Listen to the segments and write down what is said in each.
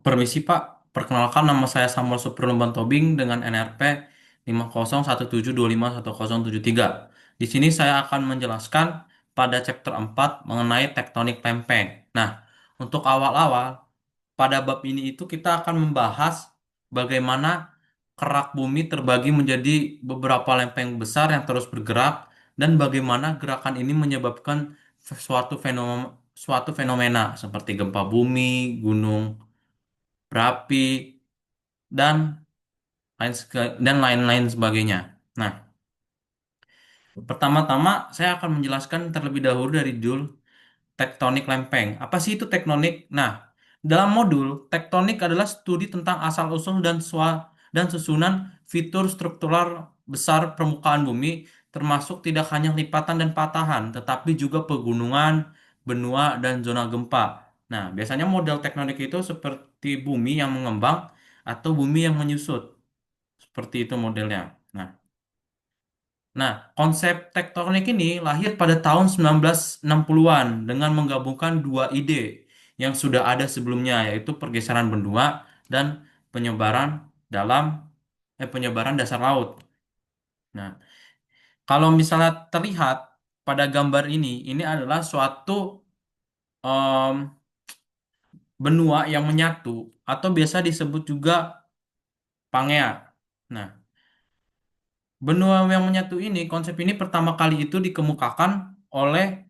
Permisi Pak, perkenalkan nama saya Samuel Supremban Tobing dengan NRP 5017251073. Di sini saya akan menjelaskan pada chapter 4 mengenai tektonik lempeng. Nah, untuk awal-awal, pada bab ini itu kita akan membahas bagaimana kerak bumi terbagi menjadi beberapa lempeng besar yang terus bergerak dan bagaimana gerakan ini menyebabkan suatu fenomena seperti gempa bumi, gunung berapi, dan dan lain-lain sebagainya. Nah, pertama-tama saya akan menjelaskan terlebih dahulu dari judul tektonik lempeng. Apa sih itu tektonik? Nah, dalam modul tektonik adalah studi tentang asal-usul dan susunan fitur struktural besar permukaan bumi, termasuk tidak hanya lipatan dan patahan, tetapi juga pegunungan, benua, dan zona gempa. Nah, biasanya model tektonik itu seperti bumi yang mengembang atau bumi yang menyusut. Seperti itu modelnya. Nah, konsep tektonik ini lahir pada tahun 1960-an dengan menggabungkan dua ide yang sudah ada sebelumnya, yaitu pergeseran benua dan penyebaran dalam penyebaran dasar laut. Nah, kalau misalnya terlihat pada gambar ini adalah suatu em, benua yang menyatu atau biasa disebut juga Pangea. Nah, benua yang menyatu ini, konsep ini pertama kali itu dikemukakan oleh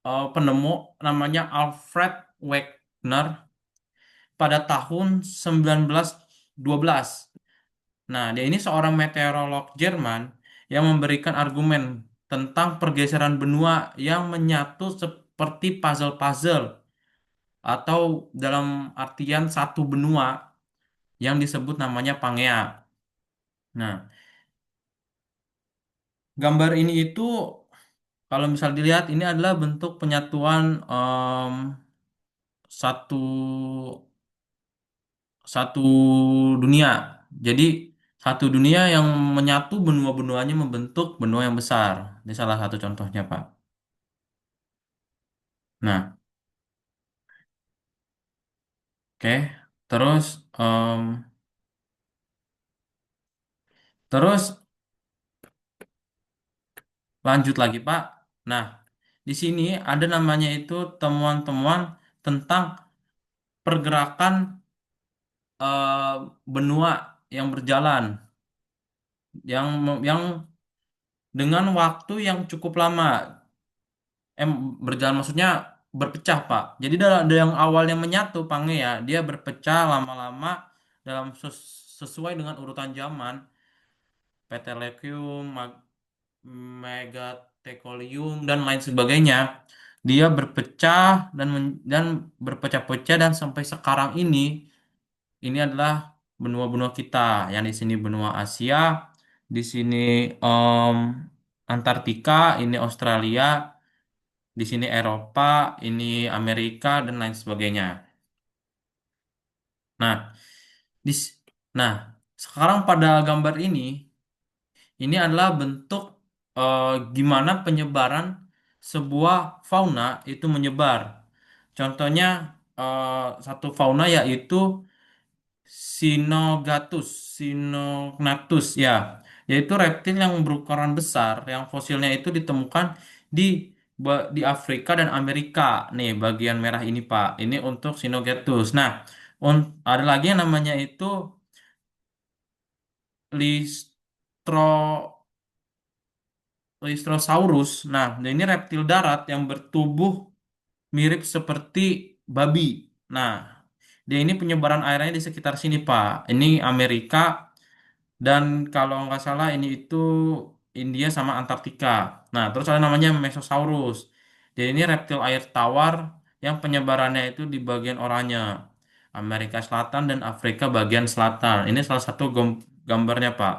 penemu namanya Alfred Wegener pada tahun 1912. Nah, dia ini seorang meteorolog Jerman yang memberikan argumen tentang pergeseran benua yang menyatu seperti puzzle-puzzle atau dalam artian satu benua yang disebut namanya Pangea. Nah, gambar ini itu kalau misal dilihat ini adalah bentuk penyatuan satu satu dunia. Jadi satu dunia yang menyatu benua-benuanya membentuk benua yang besar. Ini salah satu contohnya, Pak. Nah, oke. Terus terus lanjut lagi, Pak. Nah, di sini ada namanya itu temuan-temuan tentang pergerakan benua yang berjalan yang dengan waktu yang cukup lama. Berjalan maksudnya berpecah Pak. Jadi dari yang awalnya menyatu Pange ya, dia berpecah lama-lama dalam sesuai dengan urutan zaman, Peterlekium, Megathecolium dan lain sebagainya. Dia berpecah dan berpecah-pecah dan sampai sekarang ini adalah benua-benua kita. Yang di sini benua Asia, di sini em, Antartika, ini Australia, di sini Eropa, ini Amerika dan lain sebagainya. Nah, di s- nah sekarang pada gambar ini adalah bentuk eh, gimana penyebaran sebuah fauna itu menyebar. Contohnya satu fauna yaitu Sinogatus, Sinognathus ya, yaitu reptil yang berukuran besar yang fosilnya itu ditemukan di di Afrika dan Amerika. Nih, bagian merah ini Pak. Ini untuk Sinogathus. Nah, ada lagi yang namanya itu Listro Listrosaurus. Nah, ini reptil darat yang bertubuh mirip seperti babi. Nah, dia ini penyebaran airnya di sekitar sini, Pak. Ini Amerika. Dan kalau nggak salah ini itu India sama Antartika. Nah, terus ada namanya Mesosaurus. Jadi ini reptil air tawar yang penyebarannya itu di bagian oranye. Amerika Selatan dan Afrika bagian selatan. Ini salah satu gambarnya, Pak.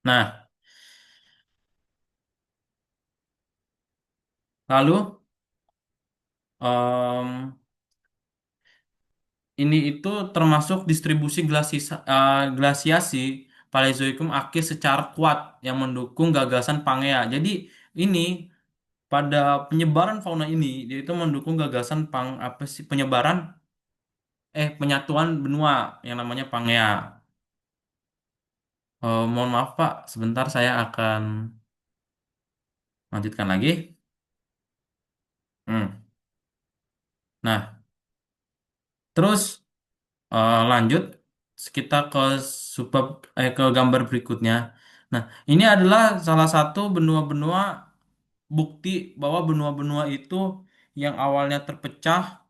Nah, lalu em, ini itu termasuk distribusi glasiasi Paleozoikum akhir secara kuat yang mendukung gagasan Pangea. Jadi ini pada penyebaran fauna ini, dia itu mendukung gagasan apa sih penyebaran penyatuan benua yang namanya Pangea. Mohon maaf Pak, sebentar saya akan lanjutkan lagi. Hmm. Nah, terus lanjut kita ke subbab ke gambar berikutnya. Nah, ini adalah salah satu benua-benua bukti bahwa benua-benua itu yang awalnya terpecah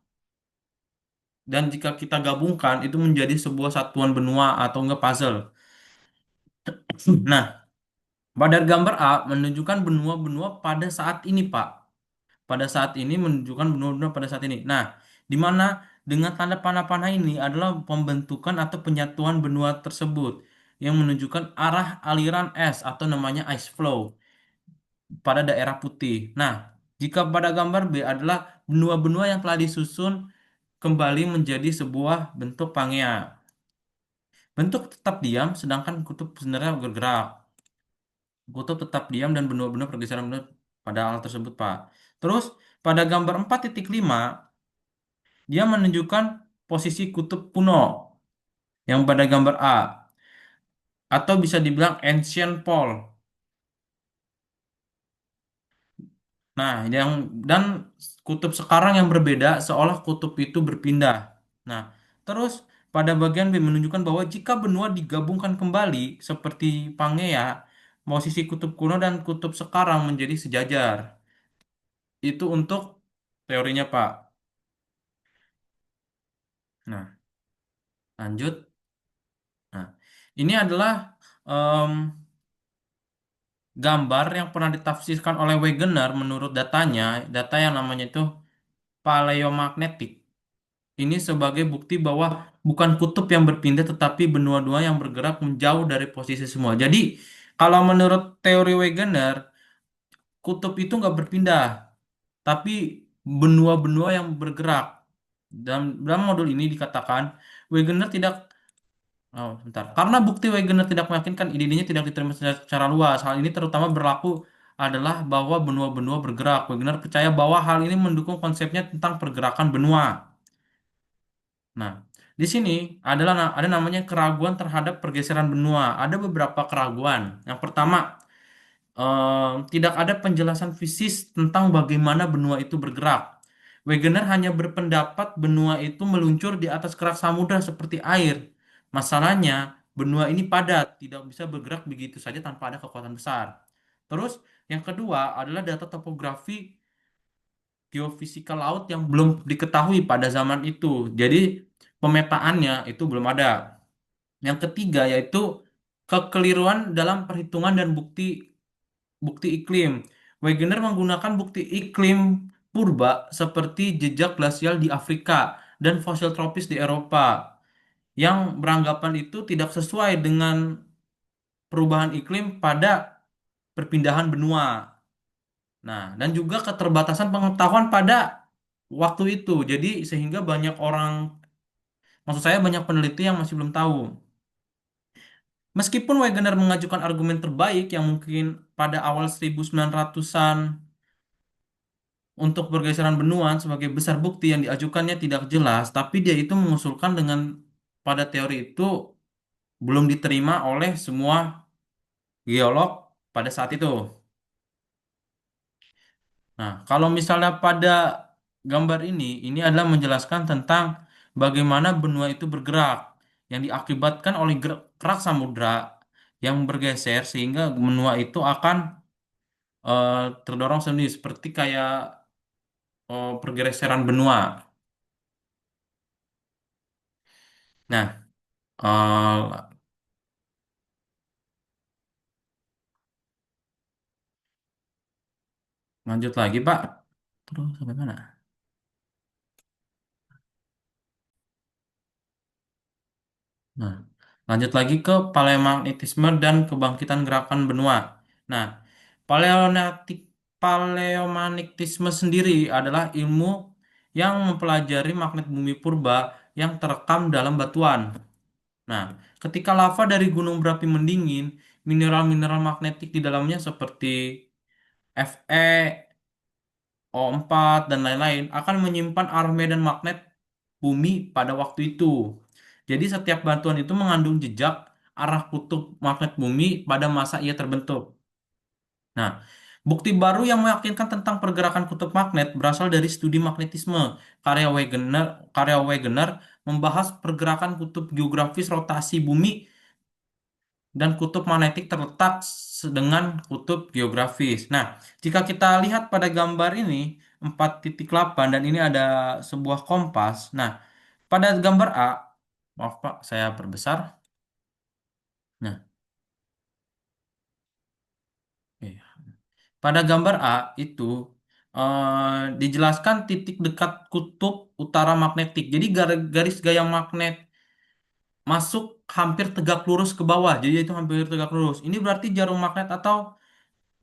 dan jika kita gabungkan itu menjadi sebuah satuan benua atau enggak puzzle. Nah, pada gambar A menunjukkan benua-benua pada saat ini, Pak. Pada saat ini menunjukkan benua-benua pada saat ini. Nah, di mana dengan tanda panah-panah ini adalah pembentukan atau penyatuan benua tersebut yang menunjukkan arah aliran es atau namanya ice flow pada daerah putih. Nah, jika pada gambar B adalah benua-benua yang telah disusun kembali menjadi sebuah bentuk Pangea. Bentuk tetap diam, sedangkan kutub sebenarnya bergerak. Kutub tetap diam dan benua-benua pergeseran benua pada hal tersebut, Pak. Terus, pada gambar 4.5 dia menunjukkan posisi kutub kuno yang pada gambar A. Atau bisa dibilang ancient pole. Nah, dan kutub sekarang yang berbeda seolah kutub itu berpindah. Nah, terus pada bagian B menunjukkan bahwa jika benua digabungkan kembali seperti Pangea, posisi kutub kuno dan kutub sekarang menjadi sejajar. Itu untuk teorinya, Pak. Nah, lanjut. Nah, ini adalah em, gambar yang pernah ditafsirkan oleh Wegener menurut datanya, data yang namanya itu paleomagnetik. Ini sebagai bukti bahwa bukan kutub yang berpindah tetapi benua-benua yang bergerak menjauh dari posisi semua. Jadi, kalau menurut teori Wegener, kutub itu nggak berpindah, tapi benua-benua yang bergerak. Dalam modul ini dikatakan Wegener tidak. Oh, bentar. Karena bukti Wegener tidak meyakinkan, ide-idenya tidak diterima secara luas. Hal ini terutama berlaku adalah bahwa benua-benua bergerak. Wegener percaya bahwa hal ini mendukung konsepnya tentang pergerakan benua. Nah, di sini ada namanya keraguan terhadap pergeseran benua. Ada beberapa keraguan. Yang pertama, tidak ada penjelasan fisis tentang bagaimana benua itu bergerak. Wegener hanya berpendapat benua itu meluncur di atas kerak samudra seperti air. Masalahnya, benua ini padat, tidak bisa bergerak begitu saja tanpa ada kekuatan besar. Terus, yang kedua adalah data topografi geofisika laut yang belum diketahui pada zaman itu. Jadi, pemetaannya itu belum ada. Yang ketiga yaitu kekeliruan dalam perhitungan dan bukti iklim. Wegener menggunakan bukti iklim purba seperti jejak glasial di Afrika dan fosil tropis di Eropa yang beranggapan itu tidak sesuai dengan perubahan iklim pada perpindahan benua. Nah, dan juga keterbatasan pengetahuan pada waktu itu. Jadi sehingga banyak orang, maksud saya banyak peneliti yang masih belum tahu. Meskipun Wegener mengajukan argumen terbaik yang mungkin pada awal 1900-an untuk pergeseran benua sebagai besar bukti yang diajukannya tidak jelas, tapi dia itu mengusulkan dengan pada teori itu belum diterima oleh semua geolog pada saat itu. Nah, kalau misalnya pada gambar ini adalah menjelaskan tentang bagaimana benua itu bergerak yang diakibatkan oleh kerak samudra yang bergeser sehingga benua itu akan eh, terdorong sendiri seperti kayak pergeseran benua. Nah, lanjut lagi, Pak. Terus sampai mana? Nah, lanjut lagi ke paleomagnetisme dan kebangkitan gerakan benua. Nah, paleonatik paleomagnetisme sendiri adalah ilmu yang mempelajari magnet bumi purba yang terekam dalam batuan. Nah, ketika lava dari gunung berapi mendingin, mineral-mineral magnetik di dalamnya seperti Fe O4 dan lain-lain akan menyimpan arah medan magnet bumi pada waktu itu. Jadi setiap batuan itu mengandung jejak arah kutub magnet bumi pada masa ia terbentuk. Nah, bukti baru yang meyakinkan tentang pergerakan kutub magnet berasal dari studi magnetisme. Karya Wegener membahas pergerakan kutub geografis rotasi bumi dan kutub magnetik terletak dengan kutub geografis. Nah, jika kita lihat pada gambar ini 4,8 dan ini ada sebuah kompas. Nah, pada gambar A, maaf Pak, saya perbesar. Nah, iya. Pada gambar A itu dijelaskan titik dekat kutub utara magnetik. Jadi garis gaya magnet masuk hampir tegak lurus ke bawah. Jadi itu hampir tegak lurus. Ini berarti jarum magnet atau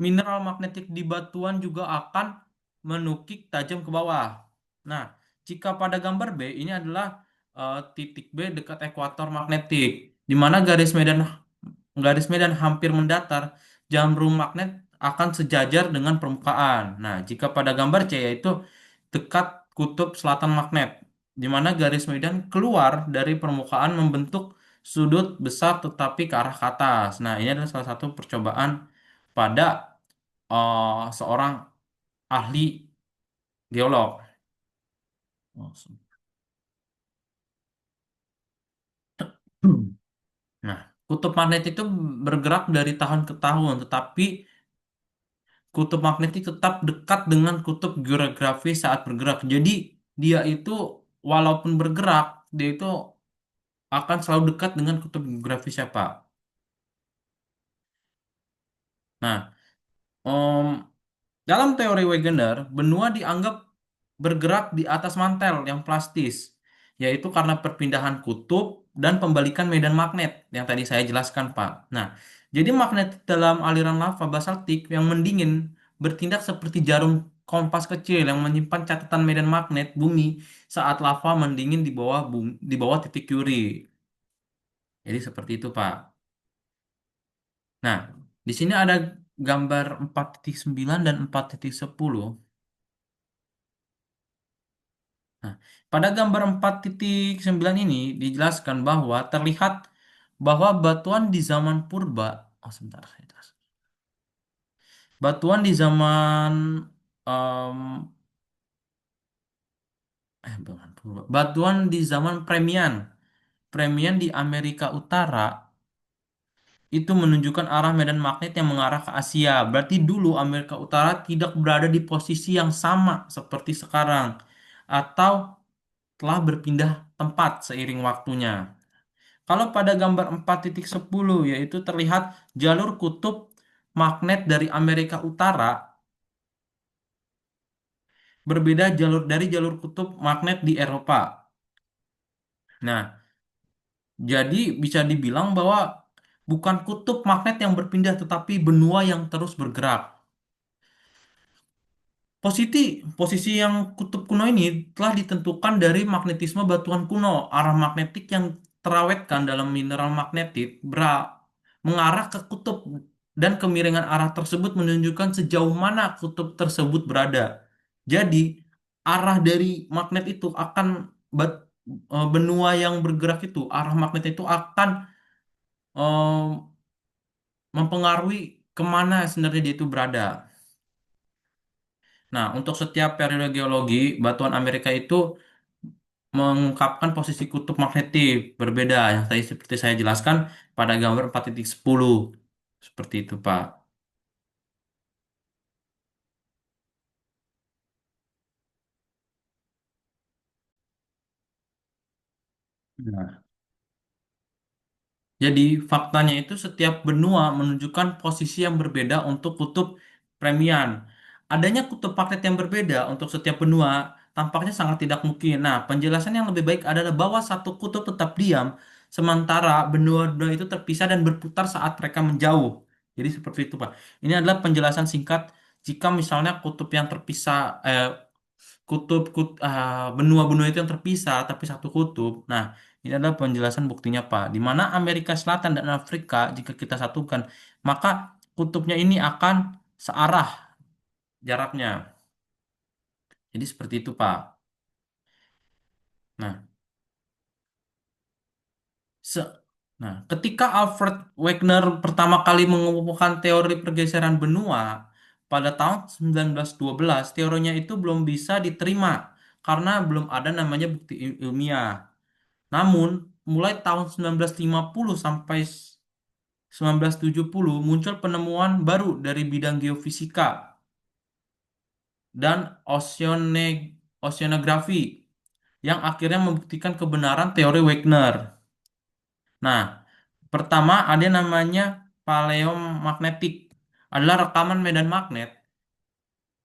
mineral magnetik di batuan juga akan menukik tajam ke bawah. Nah, jika pada gambar B ini adalah titik B dekat ekuator magnetik, di mana garis medan hampir mendatar, jarum magnet akan sejajar dengan permukaan. Nah, jika pada gambar C yaitu dekat kutub selatan magnet, di mana garis medan keluar dari permukaan membentuk sudut besar tetapi ke arah ke atas. Nah, ini adalah salah satu percobaan pada seorang ahli geolog. Nah, kutub magnet itu bergerak dari tahun ke tahun, tetapi kutub magnetik tetap dekat dengan kutub geografi saat bergerak. Jadi, dia itu walaupun bergerak, dia itu akan selalu dekat dengan kutub geografi siapa. Nah, Om, dalam teori Wegener, benua dianggap bergerak di atas mantel yang plastis, yaitu karena perpindahan kutub dan pembalikan medan magnet yang tadi saya jelaskan, Pak. Nah, jadi magnet dalam aliran lava basaltik yang mendingin bertindak seperti jarum kompas kecil yang menyimpan catatan medan magnet bumi saat lava mendingin di bawah titik Curie. Jadi seperti itu, Pak. Nah, di sini ada gambar 4,9 dan 4,10. Nah, pada gambar 4,9 ini dijelaskan bahwa terlihat bahwa batuan di zaman purba, oh sebentar, saya jelas. Batuan di zaman em, bukan purba. Batuan di zaman Premian, Premian di Amerika Utara itu menunjukkan arah medan magnet yang mengarah ke Asia. Berarti dulu Amerika Utara tidak berada di posisi yang sama seperti sekarang, atau telah berpindah tempat seiring waktunya. Kalau pada gambar 4,10 yaitu terlihat jalur kutub magnet dari Amerika Utara berbeda dari jalur kutub magnet di Eropa. Nah, jadi bisa dibilang bahwa bukan kutub magnet yang berpindah tetapi benua yang terus bergerak. Posisi posisi yang kutub kuno ini telah ditentukan dari magnetisme batuan kuno. Arah magnetik yang terawetkan dalam mineral magnetit mengarah ke kutub dan kemiringan arah tersebut menunjukkan sejauh mana kutub tersebut berada. Jadi, arah dari magnet itu akan benua yang bergerak itu, arah magnet itu akan eh, mempengaruhi kemana sebenarnya dia itu berada. Nah, untuk setiap periode geologi, batuan Amerika itu mengungkapkan posisi kutub magnetik berbeda yang tadi seperti saya jelaskan pada gambar 4,10. Seperti itu, Pak. Nah, jadi faktanya itu setiap benua menunjukkan posisi yang berbeda untuk kutub premian. Adanya kutub magnet yang berbeda untuk setiap benua tampaknya sangat tidak mungkin. Nah, penjelasan yang lebih baik adalah bahwa satu kutub tetap diam, sementara benua-benua itu terpisah dan berputar saat mereka menjauh. Jadi seperti itu, Pak. Ini adalah penjelasan singkat jika misalnya kutub yang terpisah, benua-benua itu yang terpisah tapi satu kutub. Nah, ini adalah penjelasan buktinya, Pak. Di mana Amerika Selatan dan Afrika jika kita satukan, maka kutubnya ini akan searah jaraknya. Jadi seperti itu, Pak. Nah, se- ketika Alfred Wegener pertama kali mengemukakan teori pergeseran benua pada tahun 1912, teorinya itu belum bisa diterima karena belum ada namanya bukti ilmiah. Namun, mulai tahun 1950 sampai 1970 muncul penemuan baru dari bidang geofisika dan oceanografi yang akhirnya membuktikan kebenaran teori Wagner. Nah, pertama ada namanya paleomagnetik. Adalah rekaman medan magnet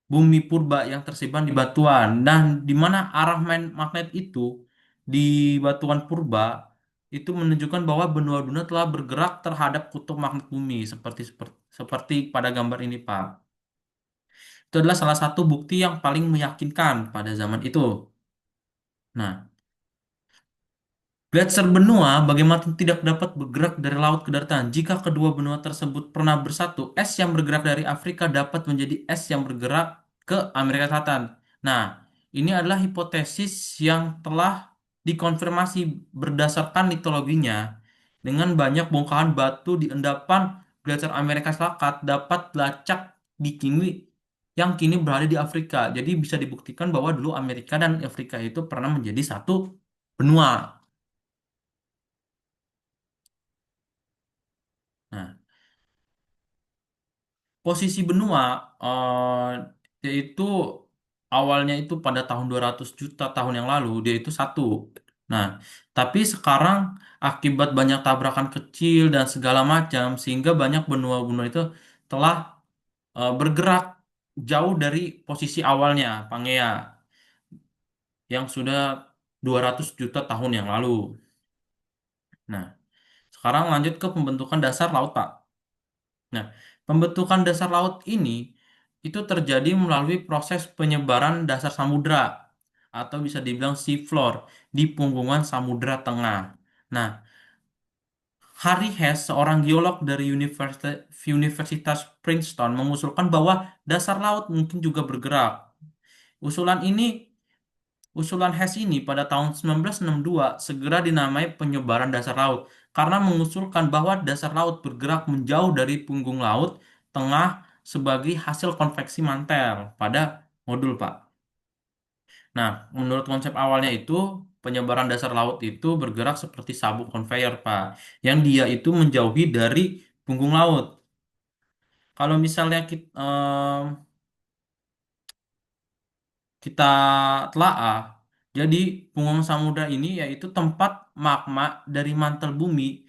bumi purba yang tersimpan di batuan. Dan di mana arah main magnet itu di batuan purba itu menunjukkan bahwa benua-benua telah bergerak terhadap kutub magnet bumi seperti pada gambar ini, Pak. Itu adalah salah satu bukti yang paling meyakinkan pada zaman itu. Nah, Gletser benua bagaimana tidak dapat bergerak dari laut ke daratan. Jika kedua benua tersebut pernah bersatu, es yang bergerak dari Afrika dapat menjadi es yang bergerak ke Amerika Selatan. Nah, ini adalah hipotesis yang telah dikonfirmasi berdasarkan litologinya dengan banyak bongkahan batu di endapan Gletser Amerika Selatan dapat dilacak di kini yang kini berada di Afrika. Jadi bisa dibuktikan bahwa dulu Amerika dan Afrika itu pernah menjadi satu benua. Nah, posisi benua yaitu awalnya itu pada tahun 200 juta tahun yang lalu dia itu satu. Nah, tapi sekarang akibat banyak tabrakan kecil dan segala macam sehingga banyak benua-benua itu telah bergerak jauh dari posisi awalnya Pangea yang sudah 200 juta tahun yang lalu. Nah, sekarang lanjut ke pembentukan dasar laut, Pak. Nah, pembentukan dasar laut ini itu terjadi melalui proses penyebaran dasar samudra atau bisa dibilang sea floor di punggungan Samudra Tengah. Nah, Harry Hess, seorang geolog dari Universitas Princeton, mengusulkan bahwa dasar laut mungkin juga bergerak. Usulan ini Usulan Hess ini pada tahun 1962 segera dinamai penyebaran dasar laut karena mengusulkan bahwa dasar laut bergerak menjauh dari punggung laut tengah sebagai hasil konveksi mantel pada modul, Pak. Nah, menurut konsep awalnya itu penyebaran dasar laut itu bergerak seperti sabuk konveyor, Pak, yang dia itu menjauhi dari punggung laut. Kalau misalnya kita telaah, jadi punggung samudra ini yaitu tempat magma dari mantel bumi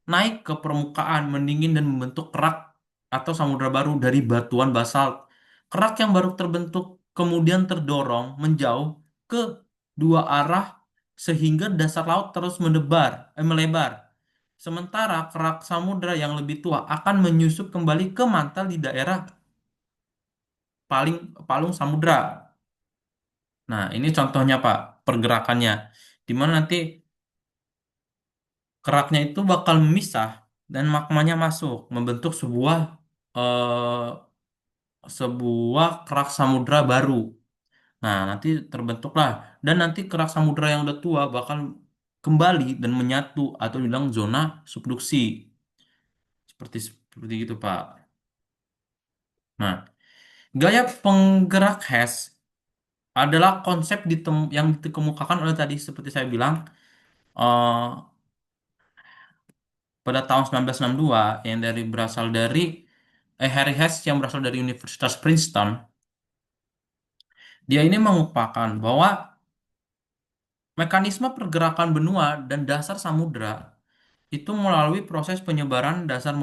naik ke permukaan, mendingin dan membentuk kerak atau samudra baru dari batuan basalt. Kerak yang baru terbentuk kemudian terdorong menjauh ke dua arah sehingga dasar laut terus melebar. Sementara kerak samudra yang lebih tua akan menyusup kembali ke mantel di daerah paling palung samudra. Nah, ini contohnya Pak, pergerakannya. Di mana nanti keraknya itu bakal memisah dan magmanya masuk, membentuk sebuah kerak samudra baru. Nah, nanti terbentuklah dan nanti kerak samudra yang udah tua bakal kembali dan menyatu atau bilang zona subduksi. Seperti itu, Pak. Nah, gaya penggerak Hess adalah konsep yang dikemukakan oleh tadi seperti saya bilang eh, pada tahun 1962 yang berasal dari Harry Hess yang berasal dari Universitas Princeton. Dia ini mengupakan bahwa mekanisme pergerakan benua dan dasar samudra itu melalui proses penyebaran dasar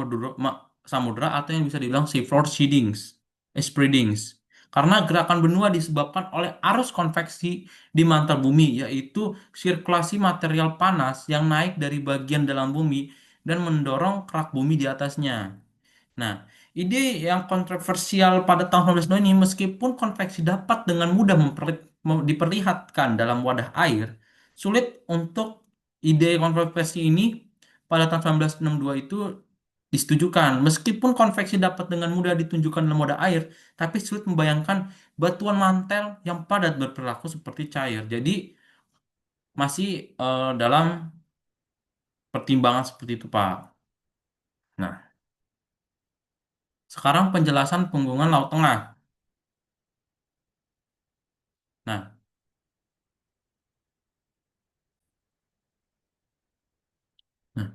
samudra atau yang bisa dibilang seafloor spreadings. Karena gerakan benua disebabkan oleh arus konveksi di mantel bumi, yaitu sirkulasi material panas yang naik dari bagian dalam bumi dan mendorong kerak bumi di atasnya. Nah, ide yang kontroversial pada tahun 1992 ini, meskipun konveksi dapat dengan mudah diperlihatkan dalam wadah air, sulit untuk ide kontroversi ini pada tahun 1962 itu disetujukan. Meskipun konveksi dapat dengan mudah ditunjukkan dalam moda air, tapi sulit membayangkan batuan mantel yang padat berperilaku seperti cair. Jadi masih dalam pertimbangan seperti itu, Pak. Nah, sekarang penjelasan punggungan Laut Tengah. Nah, nah,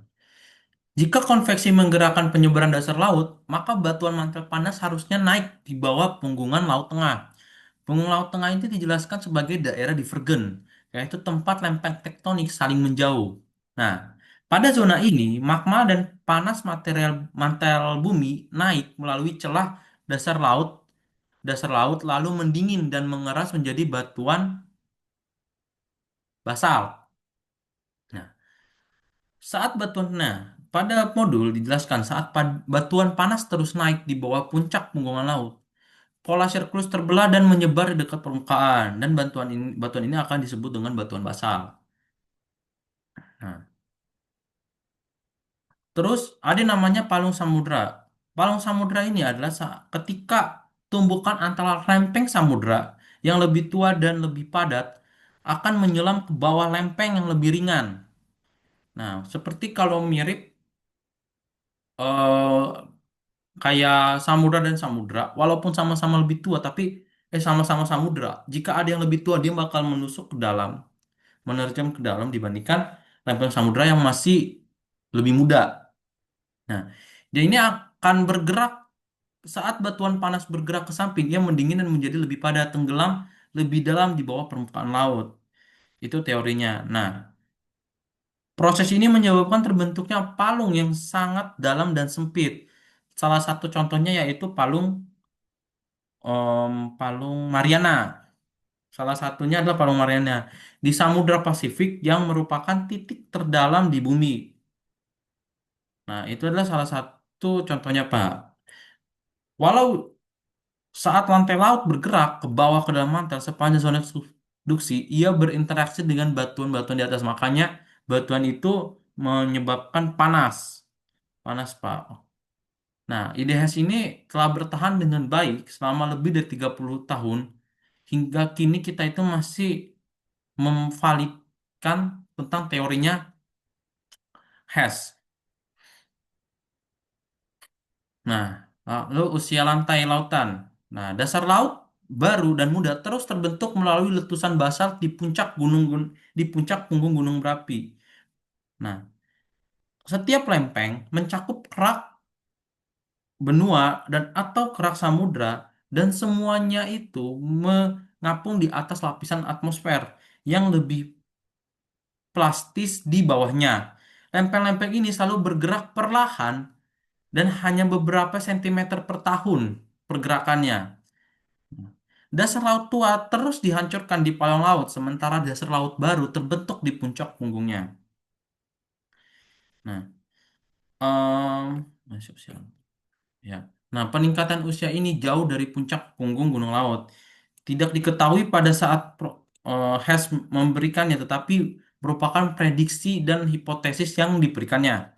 jika konveksi menggerakkan penyebaran dasar laut, maka batuan mantel panas harusnya naik di bawah punggungan Laut Tengah. Punggung Laut Tengah itu dijelaskan sebagai daerah divergen, yaitu tempat lempeng tektonik saling menjauh. Nah, pada zona ini, magma dan panas material mantel bumi naik melalui celah dasar laut, lalu mendingin dan mengeras menjadi batuan basal. Nah, pada modul dijelaskan saat batuan panas terus naik di bawah puncak punggungan laut, pola sirkulus terbelah dan menyebar di dekat permukaan, dan batuan ini akan disebut dengan batuan basal. Nah, terus ada yang namanya palung samudra. Palung samudra ini adalah ketika tumbukan antara lempeng samudra yang lebih tua dan lebih padat akan menyelam ke bawah lempeng yang lebih ringan. Nah, seperti kalau mirip kayak samudra dan samudra, walaupun sama-sama lebih tua, tapi sama-sama samudra. Jika ada yang lebih tua, dia bakal menusuk ke dalam, menerjang ke dalam dibandingkan lempeng samudra yang masih lebih muda. Nah, dia ini akan bergerak saat batuan panas bergerak ke samping, ia mendingin dan menjadi lebih padat, tenggelam lebih dalam di bawah permukaan laut. Itu teorinya. Nah, proses ini menyebabkan terbentuknya palung yang sangat dalam dan sempit. Salah satu contohnya yaitu Palung Mariana. Salah satunya adalah Palung Mariana di Samudra Pasifik yang merupakan titik terdalam di bumi. Nah, itu adalah salah satu contohnya, Pak. Walau saat lantai laut bergerak ke bawah ke dalam mantel sepanjang zona subduksi, ia berinteraksi dengan batuan-batuan di atas. Makanya batuan itu menyebabkan panas. Panas, Pak. Nah, IDHS ini telah bertahan dengan baik selama lebih dari 30 tahun. Hingga kini kita itu masih memvalidkan tentang teorinya Hess. Nah, lalu usia lantai lautan. Nah, dasar laut baru dan muda terus terbentuk melalui letusan basalt di puncak punggung gunung berapi. Nah, setiap lempeng mencakup kerak benua dan atau kerak samudra dan semuanya itu mengapung di atas lapisan atmosfer yang lebih plastis di bawahnya. Lempeng-lempeng ini selalu bergerak perlahan dan hanya beberapa sentimeter per tahun pergerakannya. Dasar laut tua terus dihancurkan di palung laut, sementara dasar laut baru terbentuk di puncak punggungnya. Nah, masuk siang. Ya. Nah, peningkatan usia ini jauh dari puncak punggung gunung laut. Tidak diketahui pada saat Hess memberikannya, tetapi merupakan prediksi dan hipotesis yang diberikannya.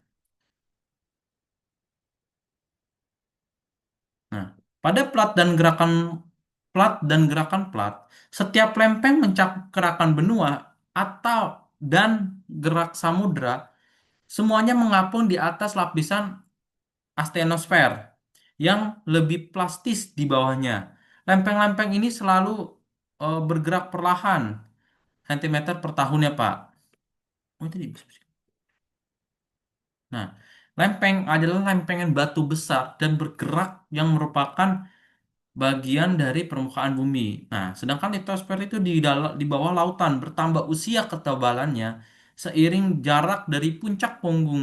Nah, pada plat, setiap lempeng mencakup gerakan benua atau dan gerak samudra, semuanya mengapung di atas lapisan astenosfer yang lebih plastis di bawahnya. Lempeng-lempeng ini selalu bergerak perlahan, sentimeter per tahun ya, Pak. Oh, itu Nah, lempeng adalah lempengan batu besar dan bergerak yang merupakan bagian dari permukaan bumi. Nah, sedangkan litosfer itu di bawah lautan bertambah usia ketebalannya seiring jarak dari puncak punggung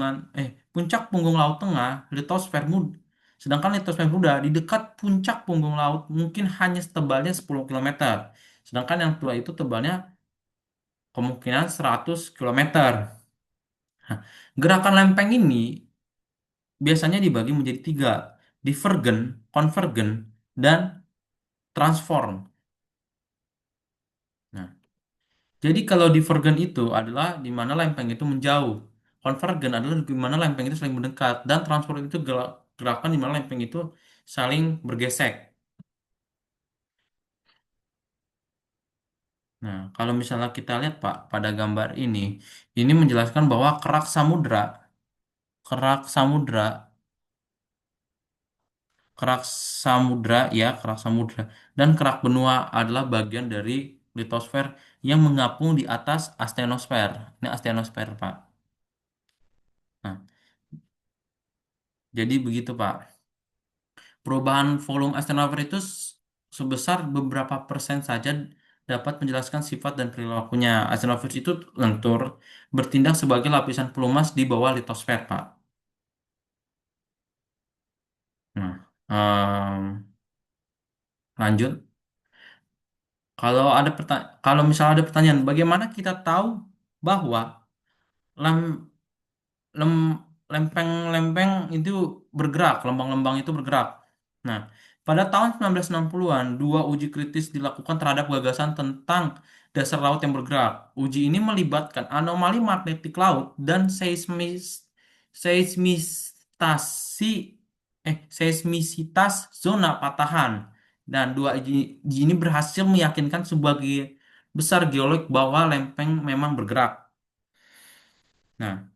laut tengah, litosfer muda. Sedangkan litosfer muda di dekat puncak punggung laut mungkin hanya tebalnya 10 kilometer. Sedangkan yang tua itu tebalnya kemungkinan 100 kilometer. Nah, gerakan lempeng ini biasanya dibagi menjadi tiga, divergen, konvergen, dan transform. Nah, jadi kalau divergen itu adalah di mana lempeng itu menjauh. Konvergen adalah di mana lempeng itu saling mendekat dan transport itu gerakan di mana lempeng itu saling bergesek. Nah, kalau misalnya kita lihat Pak pada gambar ini menjelaskan bahwa kerak samudra, kerak kerak samudra dan kerak benua adalah bagian dari litosfer yang mengapung di atas astenosfer. Ini astenosfer, Pak. Nah, jadi begitu, Pak. Perubahan volume astenosfer itu sebesar beberapa persen saja dapat menjelaskan sifat dan perilakunya. Astenosfer itu lentur, bertindak sebagai lapisan pelumas di bawah litosfer, Pak. Nah, lanjut. Kalau misalnya ada pertanyaan, bagaimana kita tahu bahwa lem- lem- lempeng-lempeng itu bergerak, lembang-lembang itu bergerak? Nah, pada tahun 1960-an, dua uji kritis dilakukan terhadap gagasan tentang dasar laut yang bergerak. Uji ini melibatkan anomali magnetik laut dan seismistasi seismisitas zona patahan. Dan dua uji ini berhasil meyakinkan sebagai besar geolog bahwa lempeng memang bergerak. Nah,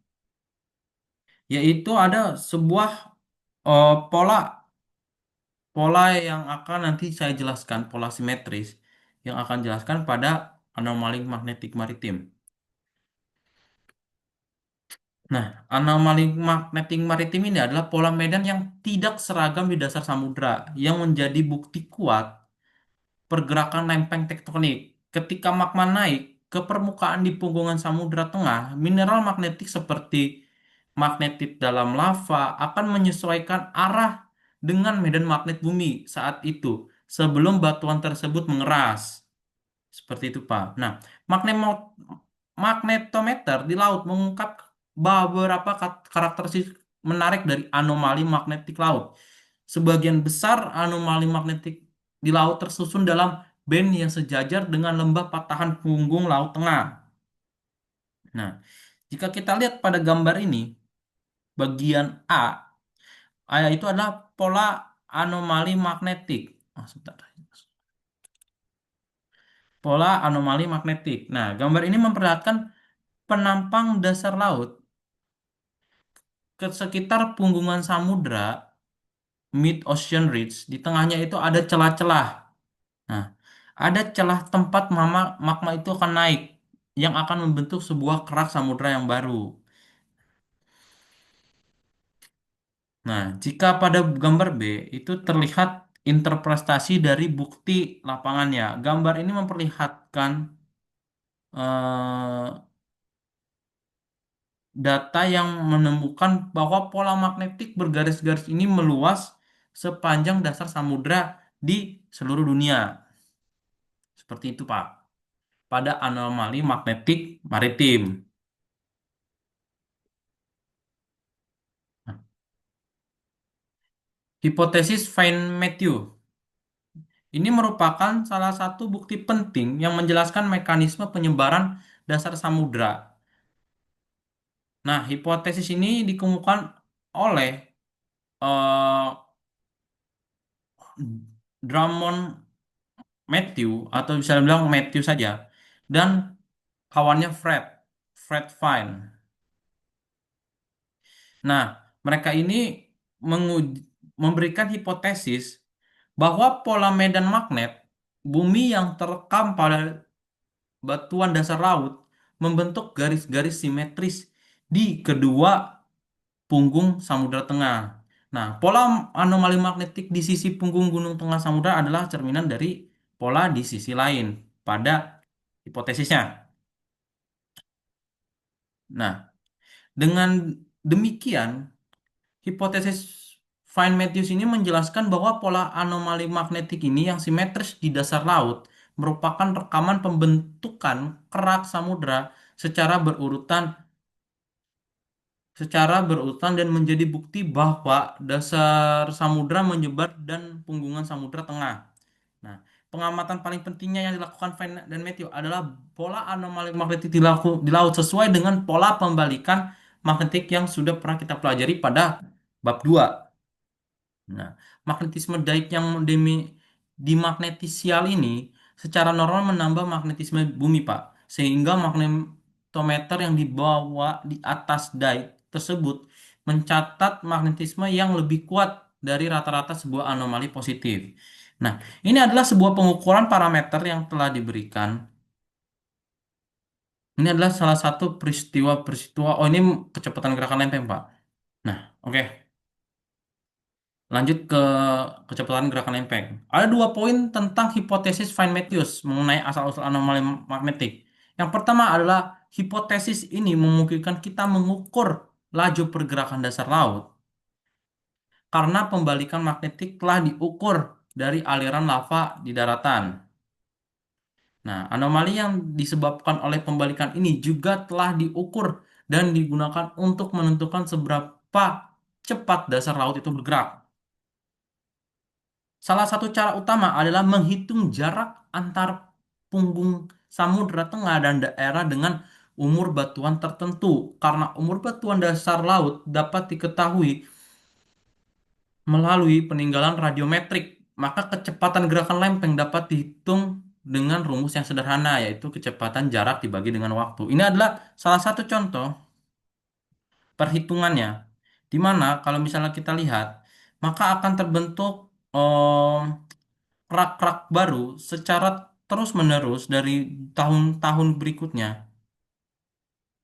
yaitu ada sebuah pola pola yang akan nanti saya jelaskan, pola simetris yang akan jelaskan pada anomali magnetik maritim. Nah, anomali magnetik maritim ini adalah pola medan yang tidak seragam di dasar samudra yang menjadi bukti kuat pergerakan lempeng tektonik. Ketika magma naik ke permukaan di punggungan samudra tengah, mineral magnetik seperti magnetit dalam lava akan menyesuaikan arah dengan medan magnet bumi saat itu sebelum batuan tersebut mengeras. Seperti itu, Pak. Nah, magnetometer di laut mengungkap beberapa karakteristik menarik dari anomali magnetik laut. Sebagian besar anomali magnetik di laut tersusun dalam band yang sejajar dengan lembah patahan punggung Laut Tengah. Nah, jika kita lihat pada gambar ini, bagian A itu adalah pola anomali magnetik. Sebentar. Pola anomali magnetik. Nah, gambar ini memperlihatkan penampang dasar laut ke sekitar punggungan samudra, mid ocean ridge, di tengahnya itu ada celah-celah. Nah, ada celah tempat magma itu akan naik yang akan membentuk sebuah kerak samudra yang baru. Nah, jika pada gambar B itu terlihat interpretasi dari bukti lapangannya. Gambar ini memperlihatkan eh, data yang menemukan bahwa pola magnetik bergaris-garis ini meluas sepanjang dasar samudra di seluruh dunia. Seperti itu, Pak. Pada anomali magnetik maritim. Nah, hipotesis Fine-Matthew. Ini merupakan salah satu bukti penting yang menjelaskan mekanisme penyebaran dasar samudra. Nah, hipotesis ini dikemukakan oleh eh, Drummond Matthew atau bisa bilang Matthew saja dan kawannya Fred Fine. Nah, mereka ini memberikan hipotesis bahwa pola medan magnet bumi yang terekam pada batuan dasar laut membentuk garis-garis simetris di kedua punggung Samudra Tengah. Nah, pola anomali magnetik di sisi punggung Gunung Tengah Samudra adalah cerminan dari pola di sisi lain pada hipotesisnya. Nah, dengan demikian, hipotesis Fine-Matthews ini menjelaskan bahwa pola anomali magnetik ini yang simetris di dasar laut merupakan rekaman pembentukan kerak samudra secara berurutan dan menjadi bukti bahwa dasar samudra menyebar dan punggungan samudra tengah. Nah, pengamatan paling pentingnya yang dilakukan Fine dan Matthew adalah pola anomali magnetik di laut sesuai dengan pola pembalikan magnetik yang sudah pernah kita pelajari pada bab 2. Nah, magnetisme diode yang dimagnetisial ini secara normal menambah magnetisme bumi, Pak. Sehingga magnetometer yang dibawa di atas diode tersebut mencatat magnetisme yang lebih kuat dari rata-rata sebuah anomali positif. Nah, ini adalah sebuah pengukuran parameter yang telah diberikan. Ini adalah salah satu peristiwa-peristiwa. Oh, ini kecepatan gerakan lempeng, Pak. Nah, oke. Lanjut ke kecepatan gerakan lempeng. Ada dua poin tentang hipotesis Fine-Matthews mengenai asal-usul anomali magnetik. Yang pertama adalah hipotesis ini memungkinkan kita mengukur laju pergerakan dasar laut karena pembalikan magnetik telah diukur dari aliran lava di daratan. Nah, anomali yang disebabkan oleh pembalikan ini juga telah diukur dan digunakan untuk menentukan seberapa cepat dasar laut itu bergerak. Salah satu cara utama adalah menghitung jarak antar punggung samudra tengah dan daerah dengan umur batuan tertentu. Karena umur batuan dasar laut dapat diketahui melalui peninggalan radiometrik, maka kecepatan gerakan lempeng dapat dihitung dengan rumus yang sederhana, yaitu kecepatan jarak dibagi dengan waktu. Ini adalah salah satu contoh perhitungannya, di mana kalau misalnya kita lihat, maka akan terbentuk rak-rak baru secara terus-menerus dari tahun-tahun berikutnya.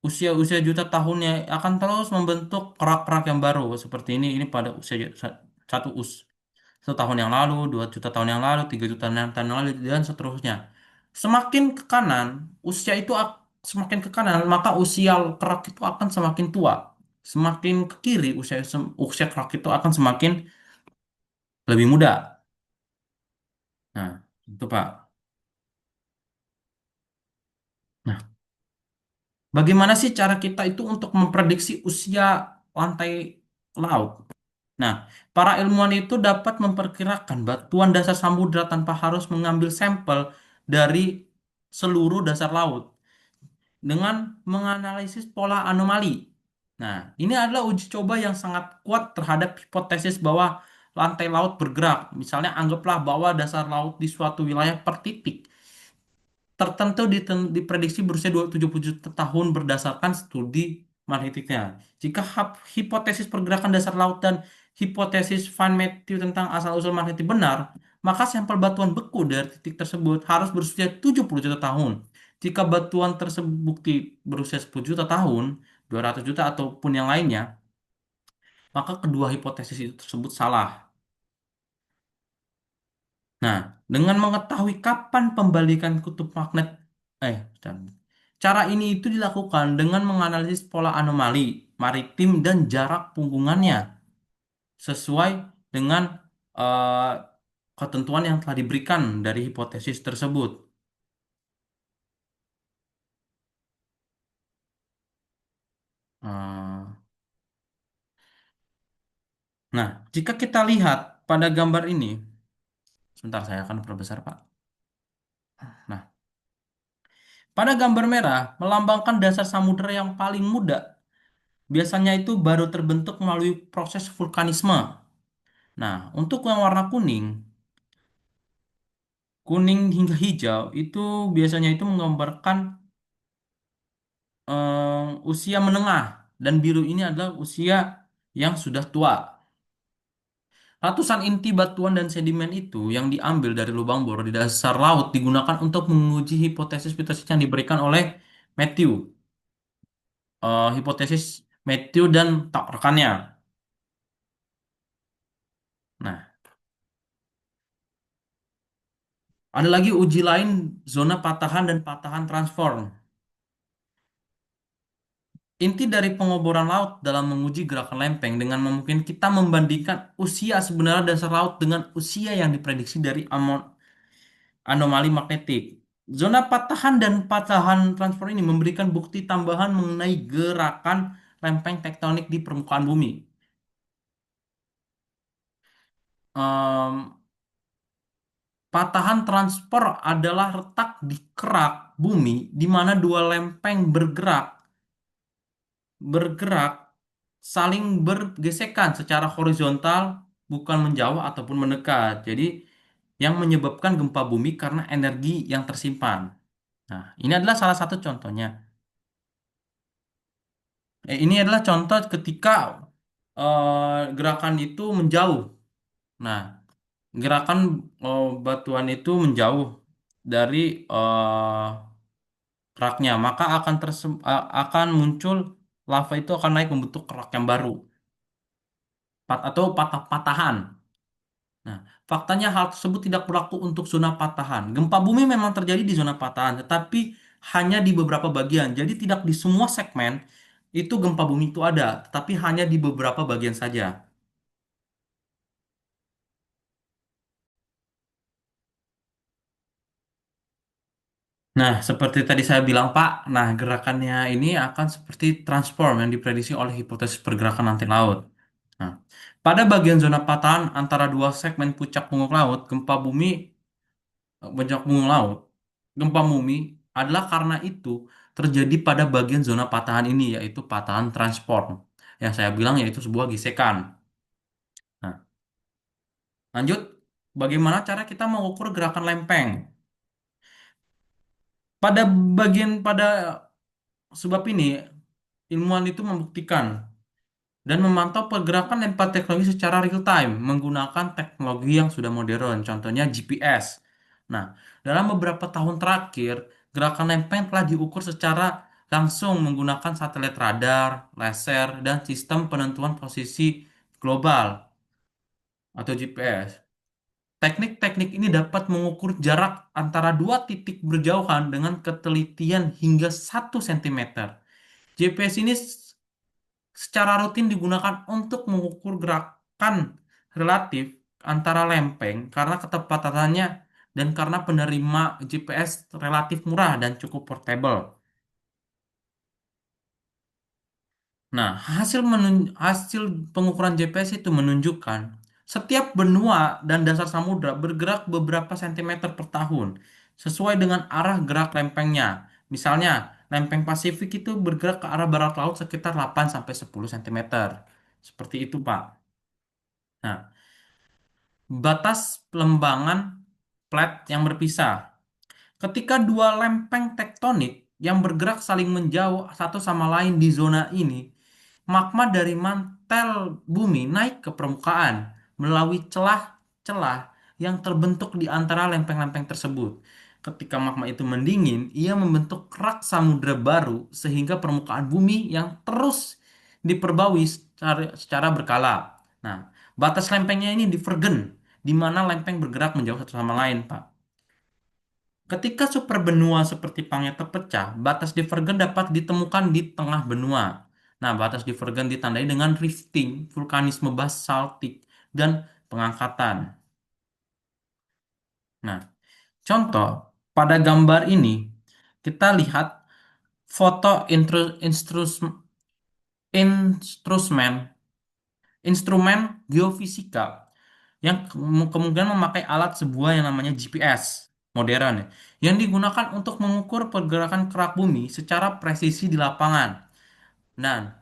Usia-usia juta tahunnya akan terus membentuk rak-rak yang baru seperti ini. Ini pada usia satu us 1 tahun yang lalu, 2 juta tahun yang lalu, 3 juta tahun yang lalu, dan seterusnya. Semakin ke kanan, usia itu semakin ke kanan, maka usia kerak itu akan semakin tua. Semakin ke kiri, usia kerak itu akan semakin lebih muda. Nah, itu Pak. Nah, bagaimana sih cara kita itu untuk memprediksi usia lantai laut? Nah, para ilmuwan itu dapat memperkirakan batuan dasar samudra tanpa harus mengambil sampel dari seluruh dasar laut dengan menganalisis pola anomali. Nah, ini adalah uji coba yang sangat kuat terhadap hipotesis bahwa lantai laut bergerak. Misalnya, anggaplah bahwa dasar laut di suatu wilayah per titik tertentu diprediksi berusia 70 juta tahun berdasarkan studi magnetiknya. Jika hipotesis pergerakan dasar laut dan hipotesis Van Matthew tentang asal-usul magnetik benar, maka sampel batuan beku dari titik tersebut harus berusia 70 juta tahun. Jika batuan tersebut bukti berusia 10 juta tahun, 200 juta ataupun yang lainnya, maka kedua hipotesis itu tersebut salah. Nah, dengan mengetahui kapan pembalikan kutub magnet, bentar. Cara ini itu dilakukan dengan menganalisis pola anomali maritim dan jarak punggungannya sesuai dengan eh, ketentuan yang telah diberikan dari hipotesis tersebut. Eh, Nah, jika kita lihat pada gambar ini, sebentar saya akan perbesar, Pak. Nah, pada gambar merah melambangkan dasar samudera yang paling muda. Biasanya itu baru terbentuk melalui proses vulkanisme. Nah, untuk yang warna kuning, kuning hingga hijau itu biasanya itu menggambarkan usia menengah dan biru ini adalah usia yang sudah tua. Ratusan inti batuan dan sedimen itu yang diambil dari lubang bor di dasar laut digunakan untuk menguji hipotesis-hipotesis yang diberikan oleh Matthew. Hipotesis Matthew dan tak rekannya. Nah, ada lagi uji lain zona patahan dan patahan transform. Inti dari pengoboran laut dalam menguji gerakan lempeng dengan memungkinkan kita membandingkan usia sebenarnya dasar laut dengan usia yang diprediksi dari anomali magnetik. Zona patahan dan patahan transfer ini memberikan bukti tambahan mengenai gerakan lempeng tektonik di permukaan bumi. Em, Patahan transfer adalah retak di kerak bumi di mana dua lempeng bergerak bergerak saling bergesekan secara horizontal, bukan menjauh ataupun mendekat. Jadi, yang menyebabkan gempa bumi karena energi yang tersimpan. Nah, ini adalah salah satu contohnya. Ini adalah contoh ketika gerakan itu menjauh. Nah, gerakan batuan itu menjauh dari eh, keraknya, maka akan muncul lava itu akan naik membentuk kerak yang baru atau patah-patahan. Nah, faktanya hal tersebut tidak berlaku untuk zona patahan. Gempa bumi memang terjadi di zona patahan, tetapi hanya di beberapa bagian. Jadi tidak di semua segmen itu gempa bumi itu ada, tetapi hanya di beberapa bagian saja. Nah, seperti tadi saya bilang, Pak, nah gerakannya ini akan seperti transform yang diprediksi oleh hipotesis pergerakan nanti laut. Nah, pada bagian zona patahan antara dua segmen puncak punggung laut, puncak punggung laut, gempa bumi adalah karena itu terjadi pada bagian zona patahan ini, yaitu patahan transform. Yang saya bilang yaitu sebuah gesekan. Nah, lanjut, bagaimana cara kita mengukur gerakan lempeng? Pada pada sebab ini, ilmuwan itu membuktikan dan memantau pergerakan lempar teknologi secara real time menggunakan teknologi yang sudah modern, contohnya GPS. Nah, dalam beberapa tahun terakhir, gerakan lempeng telah diukur secara langsung menggunakan satelit radar, laser, dan sistem penentuan posisi global atau GPS. Teknik-teknik ini dapat mengukur jarak antara dua titik berjauhan dengan ketelitian hingga 1 cm. GPS ini secara rutin digunakan untuk mengukur gerakan relatif antara lempeng karena ketepatannya dan karena penerima GPS relatif murah dan cukup portable. Nah, hasil pengukuran GPS itu menunjukkan setiap benua dan dasar samudra bergerak beberapa sentimeter per tahun sesuai dengan arah gerak lempengnya. Misalnya, lempeng Pasifik itu bergerak ke arah barat laut sekitar 8 sampai 10 cm. Seperti itu, Pak. Nah, batas pelembangan plat yang berpisah. Ketika dua lempeng tektonik yang bergerak saling menjauh satu sama lain di zona ini, magma dari mantel bumi naik ke permukaan melalui celah-celah yang terbentuk di antara lempeng-lempeng tersebut. Ketika magma itu mendingin, ia membentuk kerak samudra baru sehingga permukaan bumi yang terus diperbaui secara berkala. Nah, batas lempengnya ini divergen, di mana lempeng bergerak menjauh satu sama lain, Pak. Ketika superbenua seperti Pangaea terpecah, batas divergen dapat ditemukan di tengah benua. Nah, batas divergen ditandai dengan rifting, vulkanisme basaltik, dan pengangkatan. Nah, contoh, pada gambar ini, kita lihat foto instrumen, instrumen geofisika yang kemungkinan memakai alat sebuah yang namanya GPS modern ya, yang digunakan untuk mengukur pergerakan kerak bumi secara presisi di lapangan. Dan,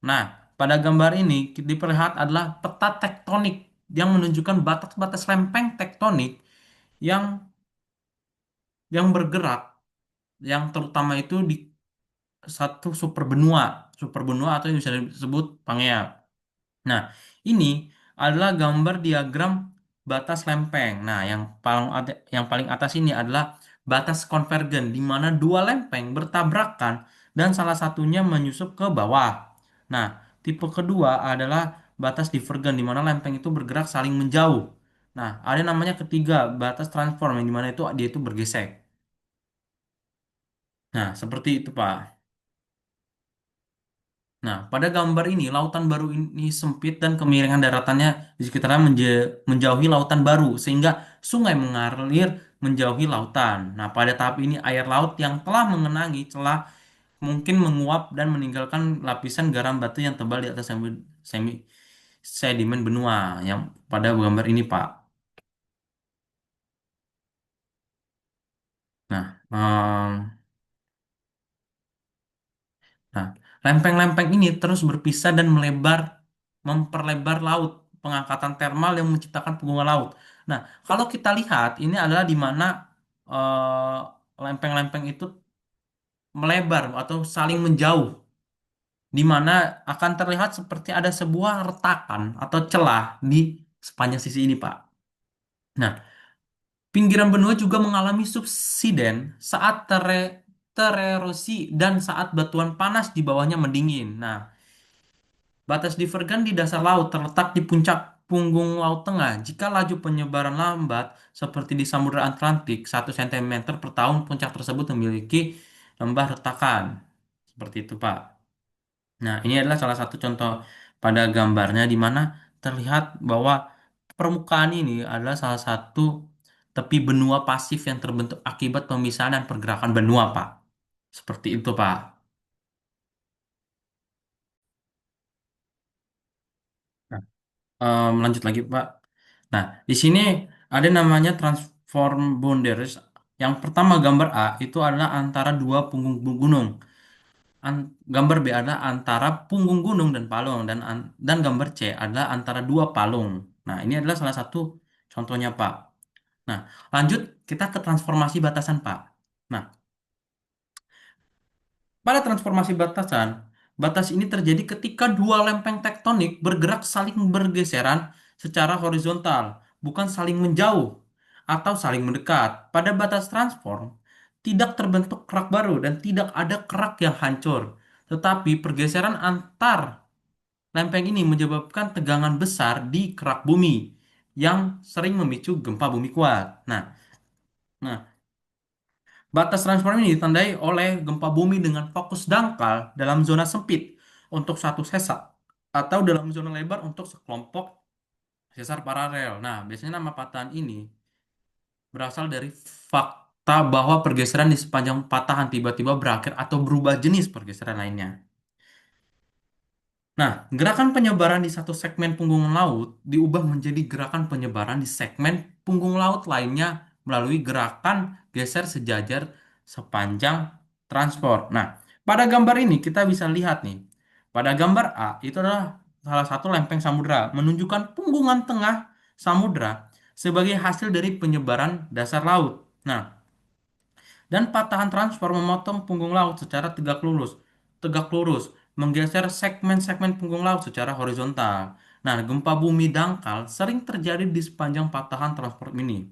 nah, pada gambar ini diperlihat adalah peta tektonik yang menunjukkan batas-batas lempeng tektonik yang bergerak, yang terutama itu di satu superbenua, superbenua atau yang bisa disebut Pangea. Nah, ini adalah gambar diagram batas lempeng. Nah, yang paling atas ini adalah batas konvergen di mana dua lempeng bertabrakan dan salah satunya menyusup ke bawah. Nah, tipe kedua adalah batas divergen di mana lempeng itu bergerak saling menjauh. Nah, ada namanya ketiga, batas transform yang di mana itu dia itu bergesek. Nah, seperti itu, Pak. Nah, pada gambar ini, lautan baru ini sempit dan kemiringan daratannya di sekitarnya menjauhi lautan baru, sehingga sungai mengalir menjauhi lautan. Nah, pada tahap ini, air laut yang telah mengenangi celah mungkin menguap dan meninggalkan lapisan garam batu yang tebal di atas semi sedimen benua, yang pada gambar ini, Pak. Nah, nah, Lempeng-lempeng ini terus berpisah dan memperlebar laut, pengangkatan termal yang menciptakan punggungan laut. Nah, kalau kita lihat, ini adalah di mana eh, lempeng-lempeng itu melebar atau saling menjauh, di mana akan terlihat seperti ada sebuah retakan atau celah di sepanjang sisi ini, Pak. Nah, pinggiran benua juga mengalami subsiden saat tererosi dan saat batuan panas di bawahnya mendingin. Nah, batas divergen di dasar laut terletak di puncak punggung laut tengah. Jika laju penyebaran lambat, seperti di Samudra Atlantik, 1 cm per tahun, puncak tersebut memiliki lembah retakan. Seperti itu, Pak. Nah, ini adalah salah satu contoh pada gambarnya di mana terlihat bahwa permukaan ini adalah salah satu tepi benua pasif yang terbentuk akibat pemisahan dan pergerakan benua, Pak. Seperti itu, Pak. Nah, lanjut lagi, Pak. Nah, di sini ada namanya transform boundaries. Yang pertama gambar A itu adalah antara dua punggung gunung. Gambar B adalah antara punggung gunung dan palung dan gambar C adalah antara dua palung. Nah, ini adalah salah satu contohnya, Pak. Nah, lanjut kita ke transformasi batasan, Pak. Nah, pada transformasi batasan, batas ini terjadi ketika dua lempeng tektonik bergerak saling bergeseran secara horizontal, bukan saling menjauh atau saling mendekat. Pada batas transform, tidak terbentuk kerak baru dan tidak ada kerak yang hancur. Tetapi pergeseran antar lempeng ini menyebabkan tegangan besar di kerak bumi yang sering memicu gempa bumi kuat. Nah, batas transform ini ditandai oleh gempa bumi dengan fokus dangkal dalam zona sempit untuk satu sesar atau dalam zona lebar untuk sekelompok sesar paralel. Nah, biasanya nama patahan ini berasal dari fakta bahwa pergeseran di sepanjang patahan tiba-tiba berakhir atau berubah jenis pergeseran lainnya. Nah, gerakan penyebaran di satu segmen punggung laut diubah menjadi gerakan penyebaran di segmen punggung laut lainnya melalui gerakan geser sejajar sepanjang transport. Nah, pada gambar ini kita bisa lihat nih, pada gambar A itu adalah salah satu lempeng samudra menunjukkan punggungan tengah samudra sebagai hasil dari penyebaran dasar laut. Nah, dan patahan transfer memotong punggung laut secara tegak lurus, menggeser segmen-segmen punggung laut secara horizontal. Nah, gempa bumi dangkal sering terjadi di sepanjang patahan transport ini.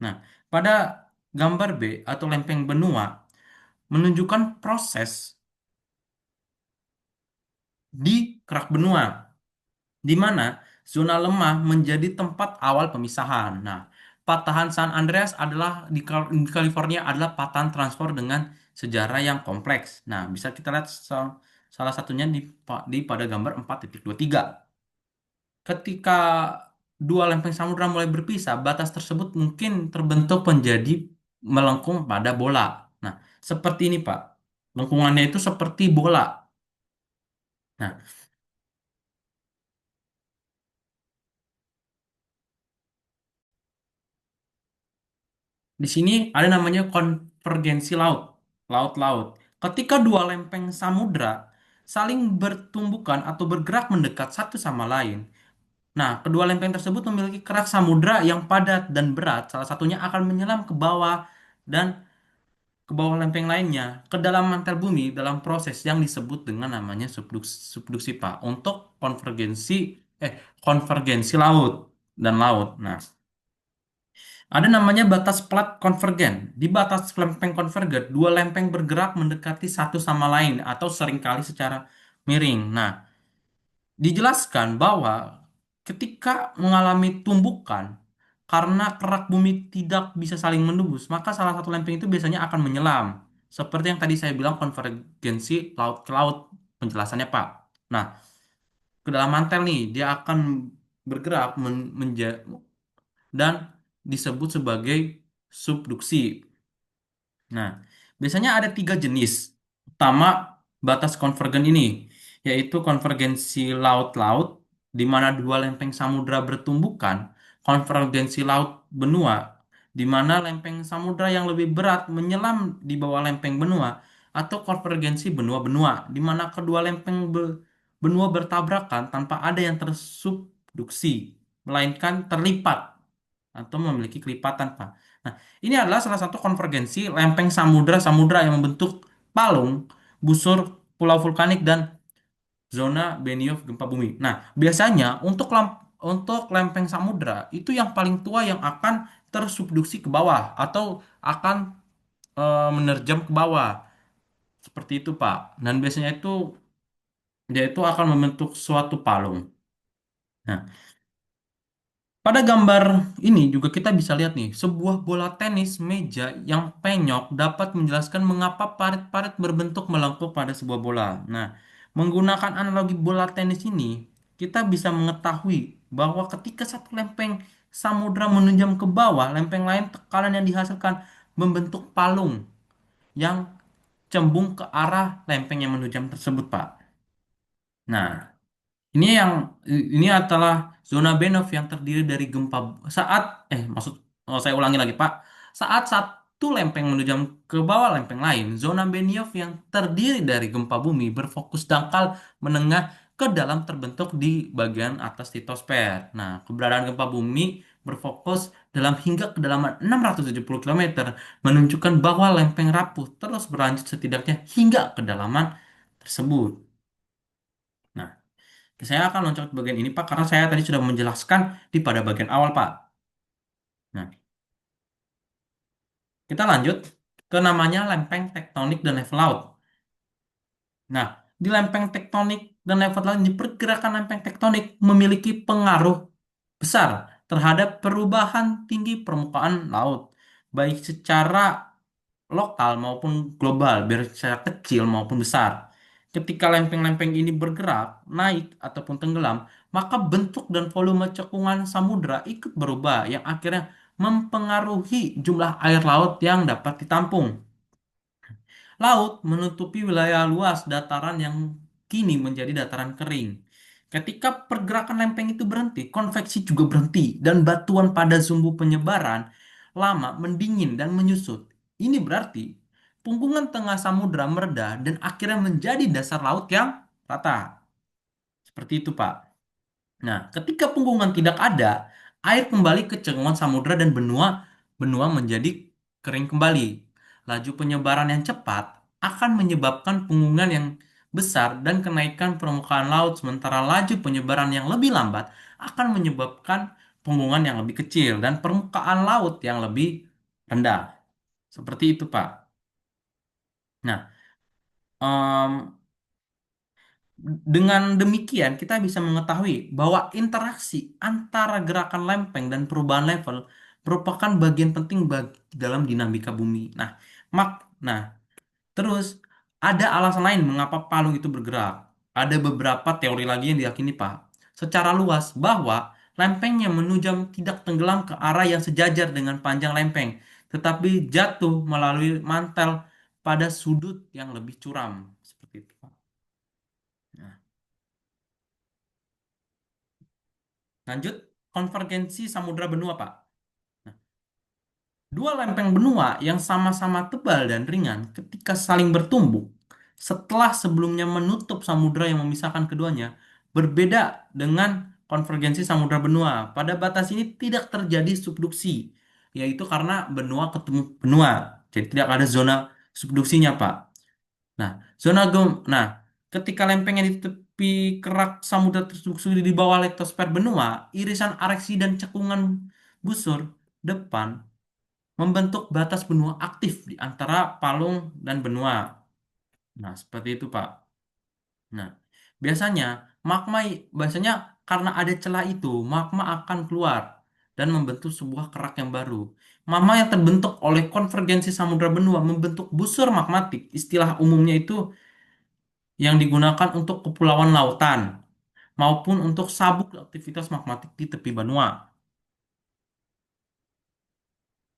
Nah, pada gambar B atau lempeng benua menunjukkan proses di kerak benua, di mana zona lemah menjadi tempat awal pemisahan. Nah, patahan San Andreas adalah di California adalah patahan transfer dengan sejarah yang kompleks. Nah, bisa kita lihat salah satunya di pada gambar 4.23. Ketika dua lempeng samudra mulai berpisah, batas tersebut mungkin terbentuk menjadi melengkung pada bola. Nah, seperti ini, Pak. Lengkungannya itu seperti bola. Nah, di sini ada namanya konvergensi laut, laut-laut. Ketika dua lempeng samudra saling bertumbukan atau bergerak mendekat satu sama lain. Nah, kedua lempeng tersebut memiliki kerak samudra yang padat dan berat. Salah satunya akan menyelam ke bawah dan ke bawah lempeng lainnya, ke dalam mantel bumi dalam proses yang disebut dengan namanya subduksi, Pak, untuk eh konvergensi laut dan laut. Nah, ada namanya batas plat konvergen. Di batas lempeng konvergen, dua lempeng bergerak mendekati satu sama lain atau seringkali secara miring. Nah, dijelaskan bahwa ketika mengalami tumbukan karena kerak bumi tidak bisa saling menembus, maka salah satu lempeng itu biasanya akan menyelam. Seperti yang tadi saya bilang konvergensi laut ke laut penjelasannya, Pak. Nah, ke dalam mantel nih dia akan bergerak dan disebut sebagai subduksi. Nah, biasanya ada tiga jenis utama batas konvergen ini, yaitu konvergensi laut-laut, di mana dua lempeng samudra bertumbukan, konvergensi laut benua, di mana lempeng samudra yang lebih berat menyelam di bawah lempeng benua, atau konvergensi benua-benua, di mana kedua benua bertabrakan tanpa ada yang tersubduksi, melainkan terlipat atau memiliki kelipatan, Pak. Nah, ini adalah salah satu konvergensi lempeng samudra-samudra yang membentuk palung, busur, pulau vulkanik, dan zona Benioff gempa bumi. Nah, biasanya untuk lempeng samudra itu yang paling tua yang akan tersubduksi ke bawah atau akan menerjam ke bawah. Seperti itu, Pak. Dan biasanya itu dia itu akan membentuk suatu palung. Nah, pada gambar ini juga kita bisa lihat nih, sebuah bola tenis meja yang penyok dapat menjelaskan mengapa parit-parit berbentuk melengkung pada sebuah bola. Nah, menggunakan analogi bola tenis ini, kita bisa mengetahui bahwa ketika satu lempeng samudra menunjam ke bawah, lempeng lain tekanan yang dihasilkan membentuk palung yang cembung ke arah lempeng yang menunjam tersebut, Pak. Nah, ini adalah zona Benov yang terdiri dari gempa saat maksud oh, saya ulangi lagi Pak. Saat satu lempeng menunjam ke bawah lempeng lain, zona Benioff yang terdiri dari gempa bumi berfokus dangkal menengah ke dalam terbentuk di bagian atas litosfer. Nah, keberadaan gempa bumi berfokus dalam hingga kedalaman 670 km menunjukkan bahwa lempeng rapuh terus berlanjut setidaknya hingga kedalaman tersebut. Nah, saya akan loncat ke bagian ini, Pak, karena saya tadi sudah menjelaskan di pada bagian awal, Pak. Nah, kita lanjut ke namanya lempeng tektonik dan level laut. Nah, di lempeng tektonik dan level laut, ini pergerakan lempeng tektonik memiliki pengaruh besar terhadap perubahan tinggi permukaan laut, baik secara lokal maupun global, baik secara kecil maupun besar. Ketika lempeng-lempeng ini bergerak, naik ataupun tenggelam, maka bentuk dan volume cekungan samudra ikut berubah yang akhirnya mempengaruhi jumlah air laut yang dapat ditampung. Laut menutupi wilayah luas dataran yang kini menjadi dataran kering. Ketika pergerakan lempeng itu berhenti, konveksi juga berhenti dan batuan pada sumbu penyebaran lama mendingin dan menyusut. Ini berarti punggungan tengah samudra mereda dan akhirnya menjadi dasar laut yang rata. Seperti itu, Pak. Nah, ketika punggungan tidak ada, air kembali ke cekungan samudra dan benua menjadi kering kembali. Laju penyebaran yang cepat akan menyebabkan punggungan yang besar dan kenaikan permukaan laut, sementara laju penyebaran yang lebih lambat akan menyebabkan punggungan yang lebih kecil dan permukaan laut yang lebih rendah. Seperti itu, Pak. Nah, em, dengan demikian, kita bisa mengetahui bahwa interaksi antara gerakan lempeng dan perubahan level merupakan bagian penting dalam dinamika bumi. Nah, terus ada alasan lain mengapa palung itu bergerak. Ada beberapa teori lagi yang diyakini, Pak, secara luas bahwa lempeng yang menunjam tidak tenggelam ke arah yang sejajar dengan panjang lempeng, tetapi jatuh melalui mantel pada sudut yang lebih curam. Seperti itu, Pak. Nah, lanjut, konvergensi samudra benua, Pak. Nah, dua lempeng benua yang sama-sama tebal dan ringan ketika saling bertumbuk setelah sebelumnya menutup samudra yang memisahkan keduanya berbeda dengan konvergensi samudra benua. Pada batas ini tidak terjadi subduksi, yaitu karena benua ketemu benua. Jadi tidak ada zona subduksinya, Pak. Nah, nah, ketika lempeng yang di tepi kerak samudra tersubduksi di bawah litosfer benua, irisan areksi dan cekungan busur depan membentuk batas benua aktif di antara palung dan benua. Nah, seperti itu, Pak. Nah, biasanya biasanya karena ada celah itu, magma akan keluar dan membentuk sebuah kerak yang baru. Magma yang terbentuk oleh konvergensi samudra benua membentuk busur magmatik. Istilah umumnya itu yang digunakan untuk kepulauan lautan maupun untuk sabuk aktivitas magmatik di tepi benua.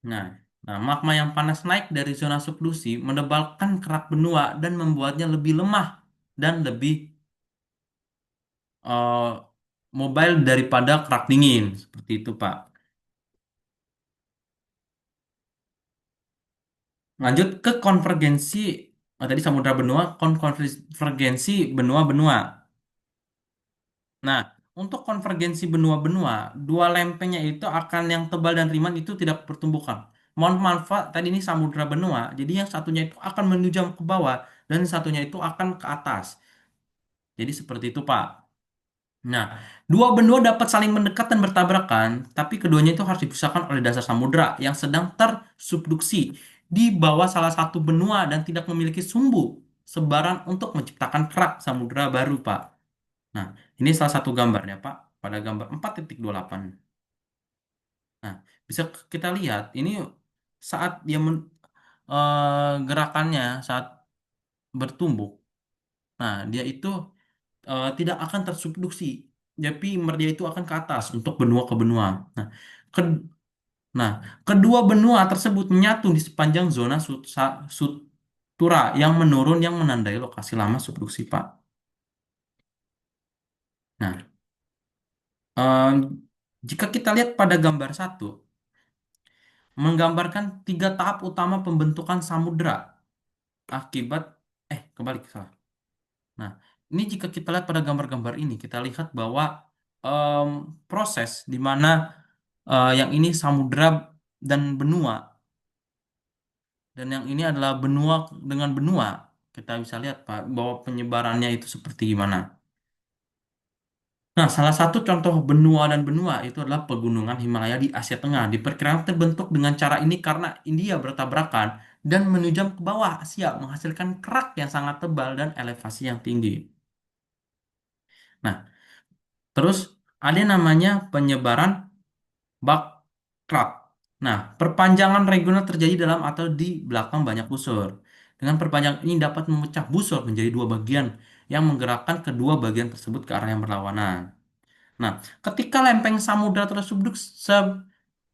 Nah, magma yang panas naik dari zona subduksi menebalkan kerak benua dan membuatnya lebih lemah dan lebih eh, mobile daripada kerak dingin. Seperti itu, Pak. Lanjut ke konvergensi. tadi samudra benua, konvergensi benua-benua. Nah, untuk konvergensi benua-benua, dua lempengnya itu akan yang tebal dan ringan itu tidak pertumbukan. Mohon manfaat tadi ini samudra benua, jadi yang satunya itu akan menunjam ke bawah dan satunya itu akan ke atas. Jadi seperti itu, Pak. Nah, dua benua dapat saling mendekat dan bertabrakan, tapi keduanya itu harus dipisahkan oleh dasar samudra yang sedang tersubduksi di bawah salah satu benua dan tidak memiliki sumbu sebaran untuk menciptakan kerak samudra baru, Pak. Nah, ini salah satu gambarnya, Pak, pada gambar 4.28. Nah, bisa kita lihat ini saat dia gerakannya saat bertumbuk. Nah, dia itu tidak akan tersubduksi, tapi dia itu akan ke atas untuk benua ke benua. Nah, ke, nah, kedua benua tersebut menyatu di sepanjang zona sutura yang menurun yang menandai lokasi lama subduksi, Pak. Nah, eh, jika kita lihat pada gambar satu, menggambarkan tiga tahap utama pembentukan samudra akibat kembali ke salah. Nah, ini jika kita lihat pada gambar-gambar ini, kita lihat bahwa em, proses di mana yang ini samudra dan benua, dan yang ini adalah benua dengan benua. Kita bisa lihat, Pak, bahwa penyebarannya itu seperti gimana. Nah, salah satu contoh benua dan benua itu adalah pegunungan Himalaya di Asia Tengah. Diperkirakan terbentuk dengan cara ini karena India bertabrakan dan menunjam ke bawah Asia, menghasilkan kerak yang sangat tebal dan elevasi yang tinggi. Nah, terus ada yang namanya penyebaran Backcraft. Nah, perpanjangan regional terjadi dalam atau di belakang banyak busur. Dengan perpanjangan ini dapat memecah busur menjadi dua bagian yang menggerakkan kedua bagian tersebut ke arah yang berlawanan. Nah, ketika lempeng samudra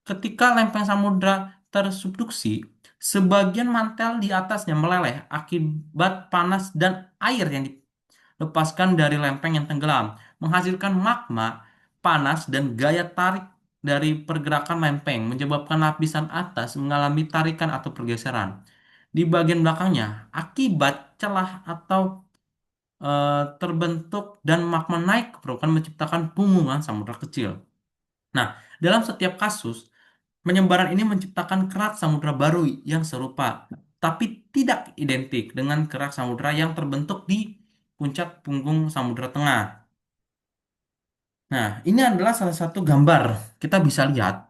ketika lempeng samudra tersubduksi, sebagian mantel di atasnya meleleh akibat panas dan air yang lepaskan dari lempeng yang tenggelam, menghasilkan magma panas dan gaya tarik dari pergerakan lempeng, menyebabkan lapisan atas mengalami tarikan atau pergeseran. Di bagian belakangnya, akibat celah atau terbentuk dan magma naik ke permukaan menciptakan punggungan samudra kecil. Nah, dalam setiap kasus, penyebaran ini menciptakan kerak samudra baru yang serupa, tapi tidak identik dengan kerak samudra yang terbentuk di puncak punggung Samudra Tengah. Nah, ini adalah salah satu gambar. Kita bisa lihat.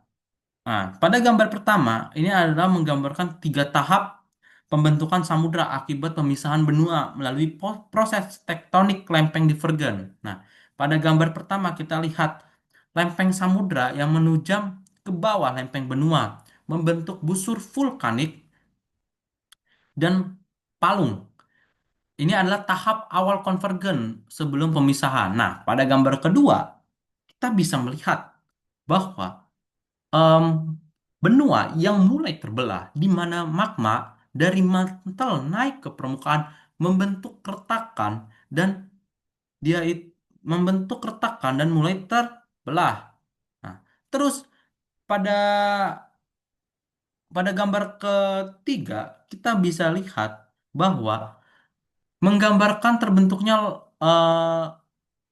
Nah, pada gambar pertama, ini adalah menggambarkan tiga tahap pembentukan samudra akibat pemisahan benua melalui proses tektonik lempeng divergen. Nah, pada gambar pertama kita lihat lempeng samudra yang menujam ke bawah lempeng benua, membentuk busur vulkanik dan palung. Ini adalah tahap awal konvergen sebelum pemisahan. Nah, pada gambar kedua, kita bisa melihat bahwa em, benua yang mulai terbelah, di mana magma dari mantel naik ke permukaan membentuk keretakan dan dia membentuk keretakan dan mulai terbelah. Nah, terus pada pada gambar ketiga kita bisa lihat bahwa menggambarkan terbentuknya eh,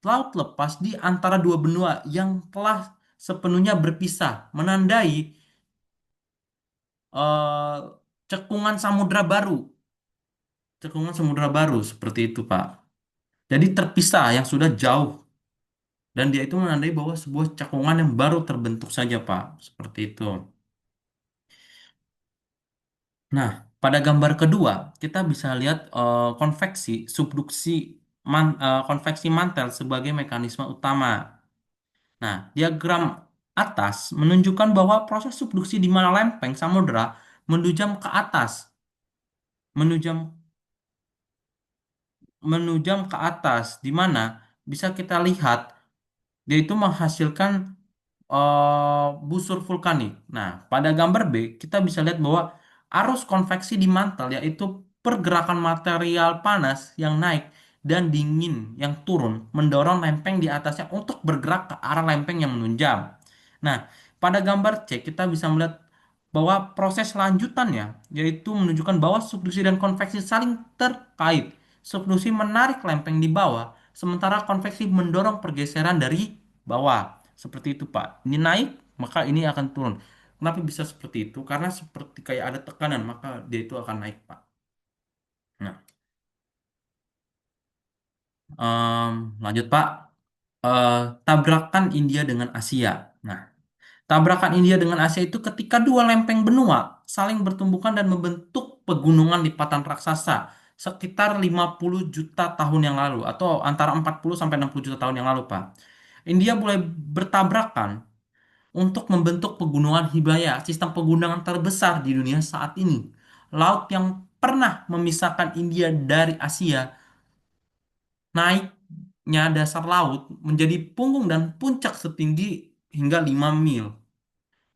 laut lepas di antara dua benua yang telah sepenuhnya berpisah, menandai eh, cekungan samudra baru, cekungan samudra baru seperti itu, Pak. Jadi terpisah yang sudah jauh dan dia itu menandai bahwa sebuah cekungan yang baru terbentuk saja, Pak, seperti itu. Nah, pada gambar kedua kita bisa lihat konveksi, subduksi, konveksi mantel sebagai mekanisme utama. Nah, diagram atas menunjukkan bahwa proses subduksi di mana lempeng samudra menujam ke atas, menujam menujam ke atas, di mana bisa kita lihat dia itu menghasilkan busur vulkanik. Nah, pada gambar B kita bisa lihat bahwa arus konveksi di mantel yaitu pergerakan material panas yang naik dan dingin yang turun mendorong lempeng di atasnya untuk bergerak ke arah lempeng yang menunjam. Nah, pada gambar C kita bisa melihat bahwa proses lanjutannya yaitu menunjukkan bahwa subduksi dan konveksi saling terkait. Subduksi menarik lempeng di bawah, sementara konveksi mendorong pergeseran dari bawah. Seperti itu, Pak. Ini naik, maka ini akan turun. Kenapa bisa seperti itu? Karena seperti kayak ada tekanan, maka dia itu akan naik, Pak. Nah, em, lanjut, Pak. Eh, Tabrakan India dengan Asia. Nah, tabrakan India dengan Asia itu ketika dua lempeng benua saling bertumbukan dan membentuk pegunungan lipatan raksasa sekitar 50 juta tahun yang lalu atau antara 40 sampai 60 juta tahun yang lalu, Pak. India mulai bertabrakan untuk membentuk pegunungan Himalaya, sistem pegunungan terbesar di dunia saat ini. Laut yang pernah memisahkan India dari Asia, naiknya dasar laut menjadi punggung dan puncak setinggi hingga 5 mil.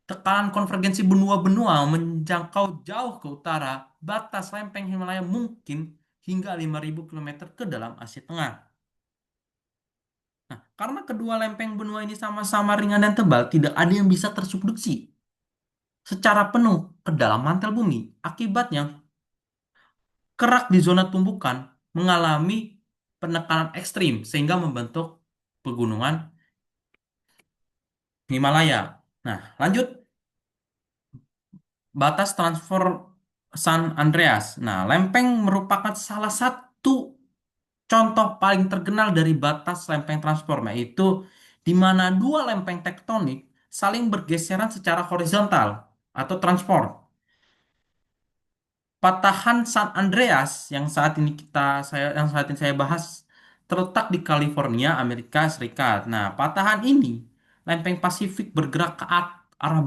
Tekanan konvergensi benua-benua menjangkau jauh ke utara, batas lempeng Himalaya mungkin hingga 5.000 kilometer ke dalam Asia Tengah. Nah, karena kedua lempeng benua ini sama-sama ringan dan tebal, tidak ada yang bisa tersubduksi secara penuh ke dalam mantel bumi. Akibatnya, kerak di zona tumbukan mengalami penekanan ekstrim sehingga membentuk pegunungan Himalaya. Nah, lanjut batas transfer San Andreas. Nah, lempeng merupakan salah satu contoh paling terkenal dari batas lempeng transform, yaitu di mana dua lempeng tektonik saling bergeseran secara horizontal atau transform. Patahan San Andreas yang saat ini saya bahas terletak di California, Amerika Serikat. Nah, patahan ini lempeng Pasifik bergerak ke arah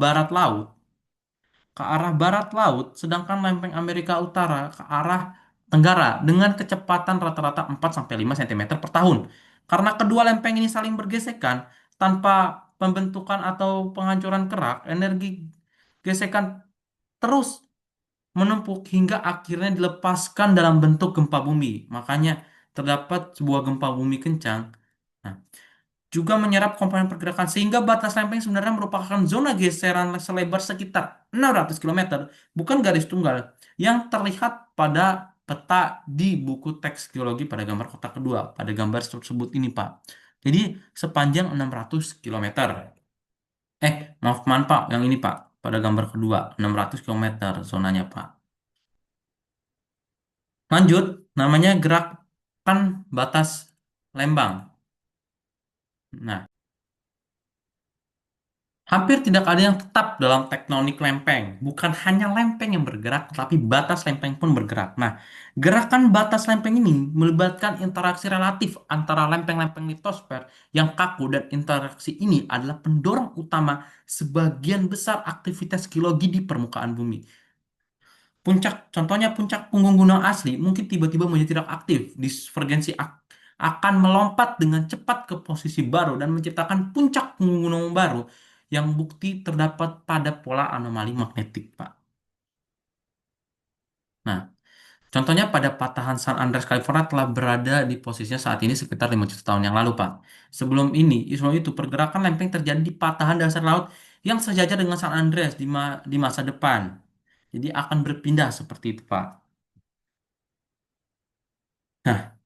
barat laut, sedangkan lempeng Amerika Utara ke arah tenggara dengan kecepatan rata-rata 4 sampai 5 cm per tahun. Karena kedua lempeng ini saling bergesekan tanpa pembentukan atau penghancuran kerak, energi gesekan terus menumpuk hingga akhirnya dilepaskan dalam bentuk gempa bumi. Makanya terdapat sebuah gempa bumi kencang. Nah, juga menyerap komponen pergerakan sehingga batas lempeng sebenarnya merupakan zona geseran selebar sekitar 600 kilometer, bukan garis tunggal yang terlihat pada peta di buku teks geologi pada gambar kotak kedua, pada gambar tersebut ini, Pak. Jadi sepanjang 600 kilometer. Maaf Pak, yang ini Pak, pada gambar kedua 600 kilometer zonanya, Pak. Lanjut, namanya gerakan batas Lembang. Nah, hampir tidak ada yang tetap dalam tektonik lempeng. Bukan hanya lempeng yang bergerak, tetapi batas lempeng pun bergerak. Nah, gerakan batas lempeng ini melibatkan interaksi relatif antara lempeng-lempeng litosfer yang kaku dan interaksi ini adalah pendorong utama sebagian besar aktivitas geologi di permukaan bumi. Contohnya puncak punggung gunung asli mungkin tiba-tiba menjadi tidak aktif. Divergensi akan melompat dengan cepat ke posisi baru dan menciptakan puncak punggung gunung baru yang bukti terdapat pada pola anomali magnetik, Pak. Nah, contohnya pada patahan San Andreas California telah berada di posisinya saat ini sekitar 5 juta tahun yang lalu, Pak. Sebelum itu pergerakan lempeng terjadi di patahan dasar laut yang sejajar dengan San Andreas di masa depan. Jadi akan berpindah seperti itu, Pak. Nah,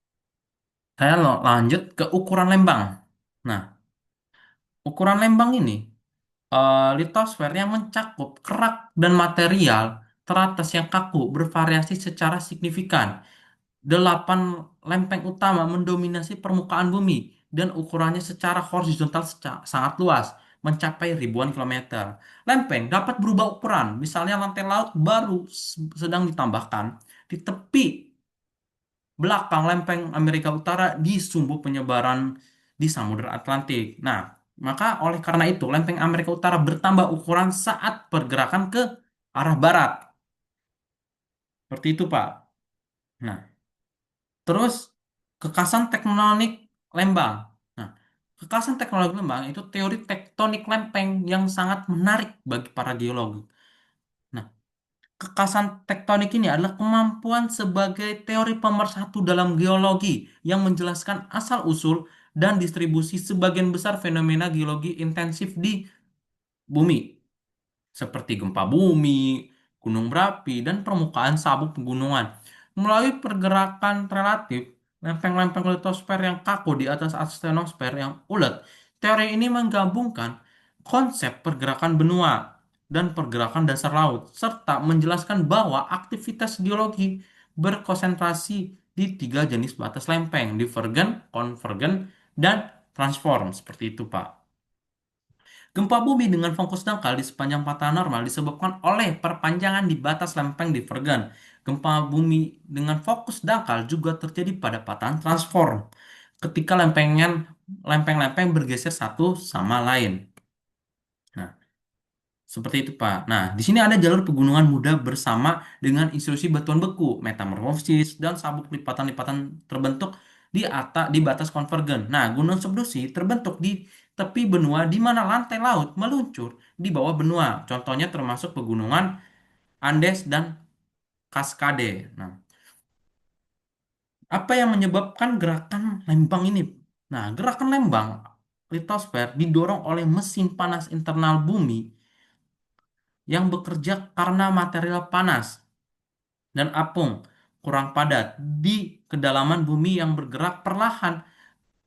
saya lanjut ke ukuran lembang. Nah, ukuran lembang ini litosfer yang mencakup kerak dan material teratas yang kaku bervariasi secara signifikan. 8 lempeng utama mendominasi permukaan bumi dan ukurannya secara horizontal sangat luas, mencapai ribuan kilometer. Lempeng dapat berubah ukuran, misalnya lantai laut baru sedang ditambahkan di tepi belakang lempeng Amerika Utara di sumbu penyebaran di Samudra Atlantik. Nah, maka oleh karena itu lempeng Amerika Utara bertambah ukuran saat pergerakan ke arah barat. Seperti itu, Pak. Nah, terus kekasan tektonik lembang. Nah, kekasan tektonik lembang itu teori tektonik lempeng yang sangat menarik bagi para geolog. Nah, kekasan tektonik ini adalah kemampuan sebagai teori pemersatu dalam geologi yang menjelaskan asal-usul dan distribusi sebagian besar fenomena geologi intensif di bumi. seperti gempa bumi, gunung berapi, dan permukaan sabuk pegunungan. Melalui pergerakan relatif, lempeng-lempeng litosfer yang kaku di atas astenosfer yang ulet, teori ini menggabungkan konsep pergerakan benua dan pergerakan dasar laut, serta menjelaskan bahwa aktivitas geologi berkonsentrasi di tiga jenis batas lempeng, divergen, konvergen, dan transform. Seperti itu, Pak. Gempa bumi dengan fokus dangkal di sepanjang patahan normal disebabkan oleh perpanjangan di batas lempeng divergen. Gempa bumi dengan fokus dangkal juga terjadi pada patahan transform ketika lempeng-lempeng bergeser satu sama lain. Nah, seperti itu, Pak. Nah, di sini ada jalur pegunungan muda bersama dengan intrusi batuan beku, metamorfosis, dan sabuk lipatan-lipatan terbentuk di batas konvergen. Nah, gunung subduksi terbentuk di tepi benua di mana lantai laut meluncur di bawah benua. Contohnya termasuk pegunungan Andes dan Cascade. Nah, apa yang menyebabkan gerakan lembang ini? Nah, gerakan lembang litosfer didorong oleh mesin panas internal bumi yang bekerja karena material panas dan apung kurang padat di kedalaman bumi yang bergerak perlahan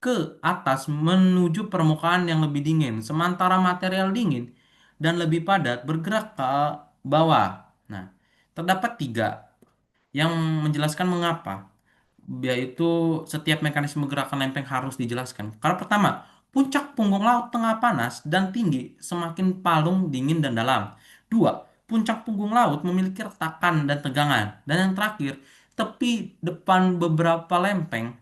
ke atas menuju permukaan yang lebih dingin, sementara material dingin dan lebih padat bergerak ke bawah. Nah, terdapat tiga yang menjelaskan mengapa, yaitu setiap mekanisme gerakan lempeng harus dijelaskan. Karena pertama, puncak punggung laut tengah panas dan tinggi semakin palung dingin dan dalam. Dua, puncak punggung laut memiliki retakan dan tegangan. Dan yang terakhir, tepi depan beberapa lempeng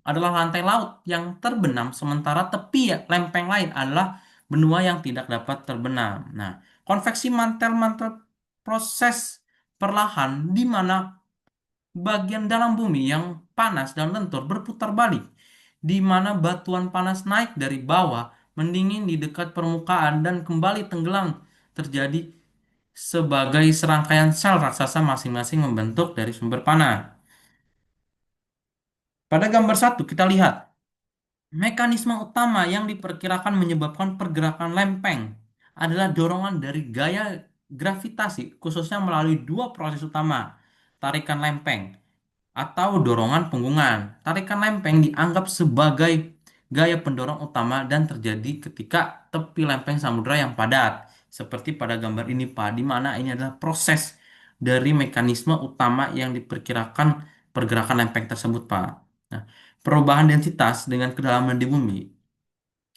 adalah lantai laut yang terbenam, sementara tepi lempeng lain adalah benua yang tidak dapat terbenam. Nah, konveksi mantel-mantel proses perlahan di mana bagian dalam bumi yang panas dan lentur berputar balik, di mana batuan panas naik dari bawah, mendingin di dekat permukaan dan kembali tenggelam terjadi sebagai serangkaian sel raksasa masing-masing membentuk dari sumber panas. Pada gambar satu kita lihat mekanisme utama yang diperkirakan menyebabkan pergerakan lempeng adalah dorongan dari gaya gravitasi, khususnya melalui dua proses utama, tarikan lempeng atau dorongan punggungan. Tarikan lempeng dianggap sebagai gaya pendorong utama dan terjadi ketika tepi lempeng samudra yang padat. Seperti pada gambar ini, Pak, di mana ini adalah proses dari mekanisme utama yang diperkirakan pergerakan lempeng tersebut, Pak. Nah, perubahan densitas dengan kedalaman di bumi,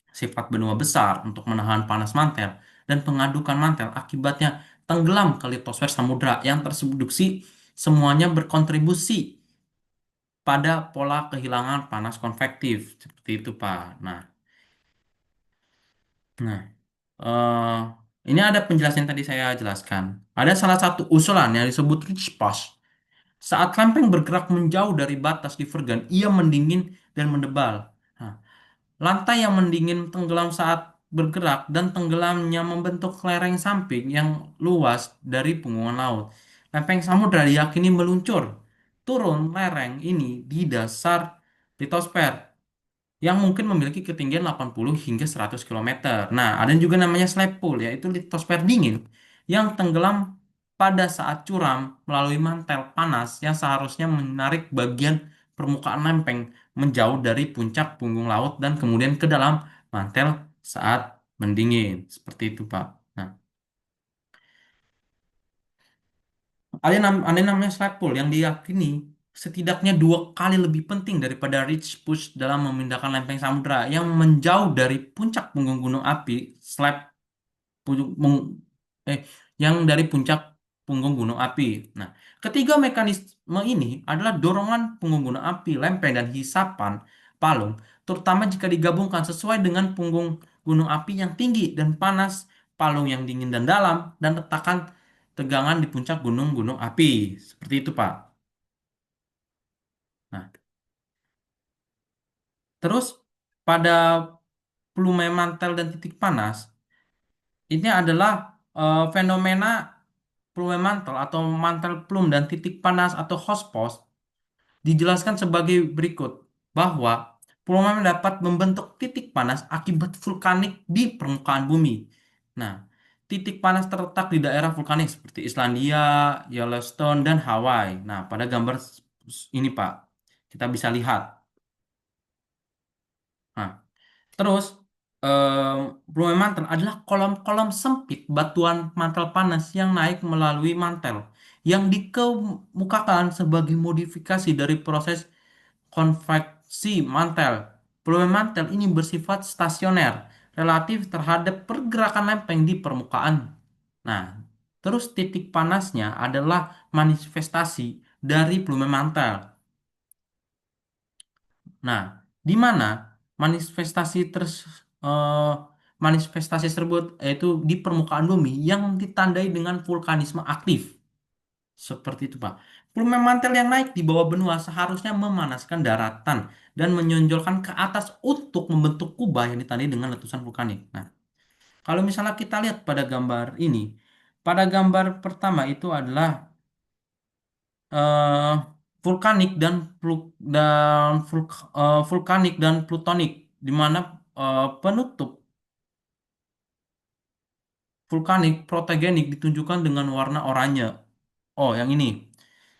sifat benua besar untuk menahan panas mantel, dan pengadukan mantel akibatnya tenggelam ke litosfer samudra yang tersubduksi semuanya berkontribusi pada pola kehilangan panas konvektif. Seperti itu, Pak. Nah, eh, ini ada penjelasan yang tadi saya jelaskan. Ada salah satu usulan yang disebut rich push. Saat lempeng bergerak menjauh dari batas divergen, ia mendingin dan mendebal. Nah, lantai yang mendingin tenggelam saat bergerak dan tenggelamnya membentuk lereng samping yang luas dari punggungan laut. Lempeng samudra diyakini meluncur turun lereng ini di dasar litosfer yang mungkin memiliki ketinggian 80 hingga 100 km. Nah, ada juga namanya slab pool, yaitu litosfer dingin yang tenggelam pada saat curam melalui mantel panas yang seharusnya menarik bagian permukaan lempeng menjauh dari puncak punggung laut dan kemudian ke dalam mantel saat mendingin. Seperti itu, Pak. Nah, ada namanya slide pull yang diyakini setidaknya dua kali lebih penting daripada ridge push dalam memindahkan lempeng samudra yang menjauh dari puncak punggung gunung api slab pu- meng- eh yang dari puncak punggung gunung api. Nah, ketiga mekanisme ini adalah dorongan punggung gunung api, lempeng dan hisapan palung, terutama jika digabungkan sesuai dengan punggung gunung api yang tinggi dan panas, palung yang dingin dan dalam, dan retakan tegangan di puncak gunung-gunung api. Seperti itu, Pak. Nah, terus pada plume mantel dan titik panas, ini adalah fenomena plume mantel atau mantel plum dan titik panas atau hot spot dijelaskan sebagai berikut bahwa plume dapat membentuk titik panas akibat vulkanik di permukaan bumi. Nah, titik panas terletak di daerah vulkanik seperti Islandia, Yellowstone, dan Hawaii. Nah, pada gambar ini, Pak, kita bisa lihat. Nah, terus, Blume Mantle adalah kolom-kolom sempit batuan mantel panas yang naik melalui mantel, yang dikemukakan sebagai modifikasi dari proses konveksi mantel. Peluang mantel ini bersifat stasioner relatif terhadap pergerakan lempeng di permukaan. Nah, terus titik panasnya adalah manifestasi dari peluang mantel. Nah, di mana manifestasi eh, manifestasi tersebut yaitu di permukaan bumi yang ditandai dengan vulkanisme aktif. Seperti itu, Pak. Volume mantel yang naik di bawah benua seharusnya memanaskan daratan dan menonjolkan ke atas untuk membentuk kubah yang ditandai dengan letusan vulkanik. Nah, kalau misalnya kita lihat pada gambar ini, pada gambar pertama itu adalah eh, vulkanik dan vulkanik dan plutonik, di mana penutup vulkanik protogenik ditunjukkan dengan warna oranye. Oh, yang ini.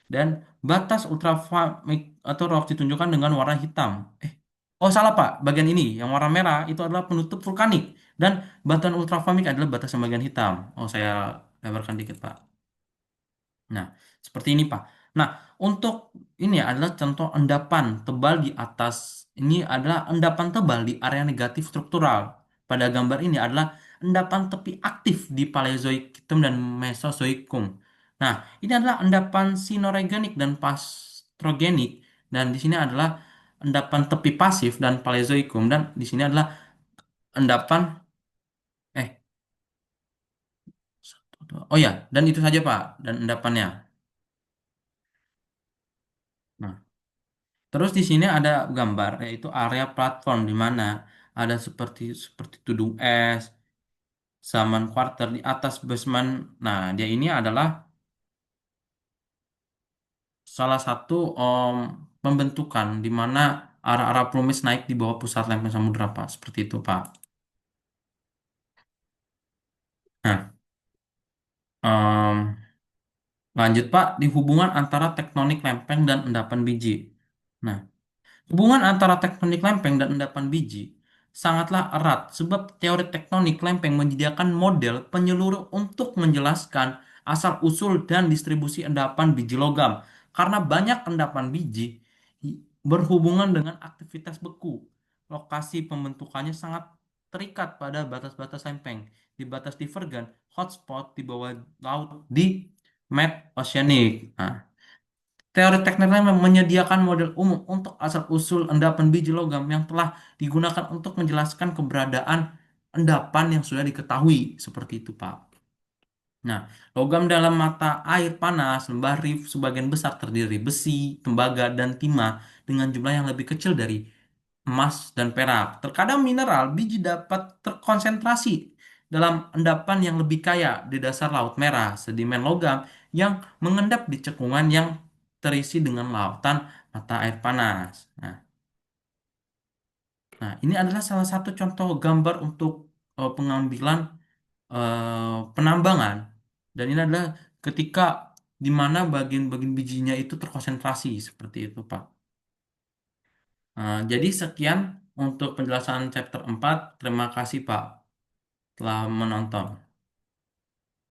Dan batas ultraviolet atau ROX ditunjukkan dengan warna hitam. Oh salah Pak, bagian ini yang warna merah itu adalah penutup vulkanik dan batuan ultraviolet adalah batas yang bagian hitam. Oh saya lebarkan dikit Pak. Nah, seperti ini Pak. Nah, untuk ini adalah contoh endapan tebal di atas. Ini adalah endapan tebal di area negatif struktural. Pada gambar ini adalah endapan tepi aktif di Paleozoikum dan Mesozoikum. Nah, ini adalah endapan sinoregenik dan pastrogenik. Dan di sini adalah endapan tepi pasif dan Paleozoikum. Dan di sini adalah endapan, eh, oh ya, dan itu saja Pak, dan endapannya. Nah, terus di sini ada gambar yaitu area platform di mana ada seperti seperti tudung es, saman quarter di atas basement. Nah, dia ini adalah salah satu pembentukan di mana arah-arah Plumis naik di bawah pusat lempeng samudra, Pak. Seperti itu, Pak. Nah, em, lanjut, Pak, di hubungan antara tektonik lempeng dan endapan biji. Nah, hubungan antara tektonik lempeng dan endapan biji sangatlah erat sebab teori tektonik lempeng menyediakan model penyeluruh untuk menjelaskan asal-usul dan distribusi endapan biji logam. Karena banyak endapan biji berhubungan dengan aktivitas beku. Lokasi pembentukannya sangat terikat pada batas-batas lempeng. Di batas divergen, hotspot di bawah laut di Mid Oceanic. Nah, teori tekniknya menyediakan model umum untuk asal-usul endapan biji logam yang telah digunakan untuk menjelaskan keberadaan endapan yang sudah diketahui. Seperti itu, Pak. Nah, logam dalam mata air panas, lembah Rif sebagian besar terdiri dari besi, tembaga, dan timah dengan jumlah yang lebih kecil dari emas dan perak. Terkadang mineral biji dapat terkonsentrasi dalam endapan yang lebih kaya di dasar Laut Merah, sedimen logam yang mengendap di cekungan yang terisi dengan lautan mata air panas. Ini adalah salah satu contoh gambar untuk pengambilan penambangan, dan ini adalah ketika di mana bagian-bagian bijinya itu terkonsentrasi seperti itu, Pak. Jadi sekian untuk penjelasan chapter 4. Terima kasih, Pak, telah menonton.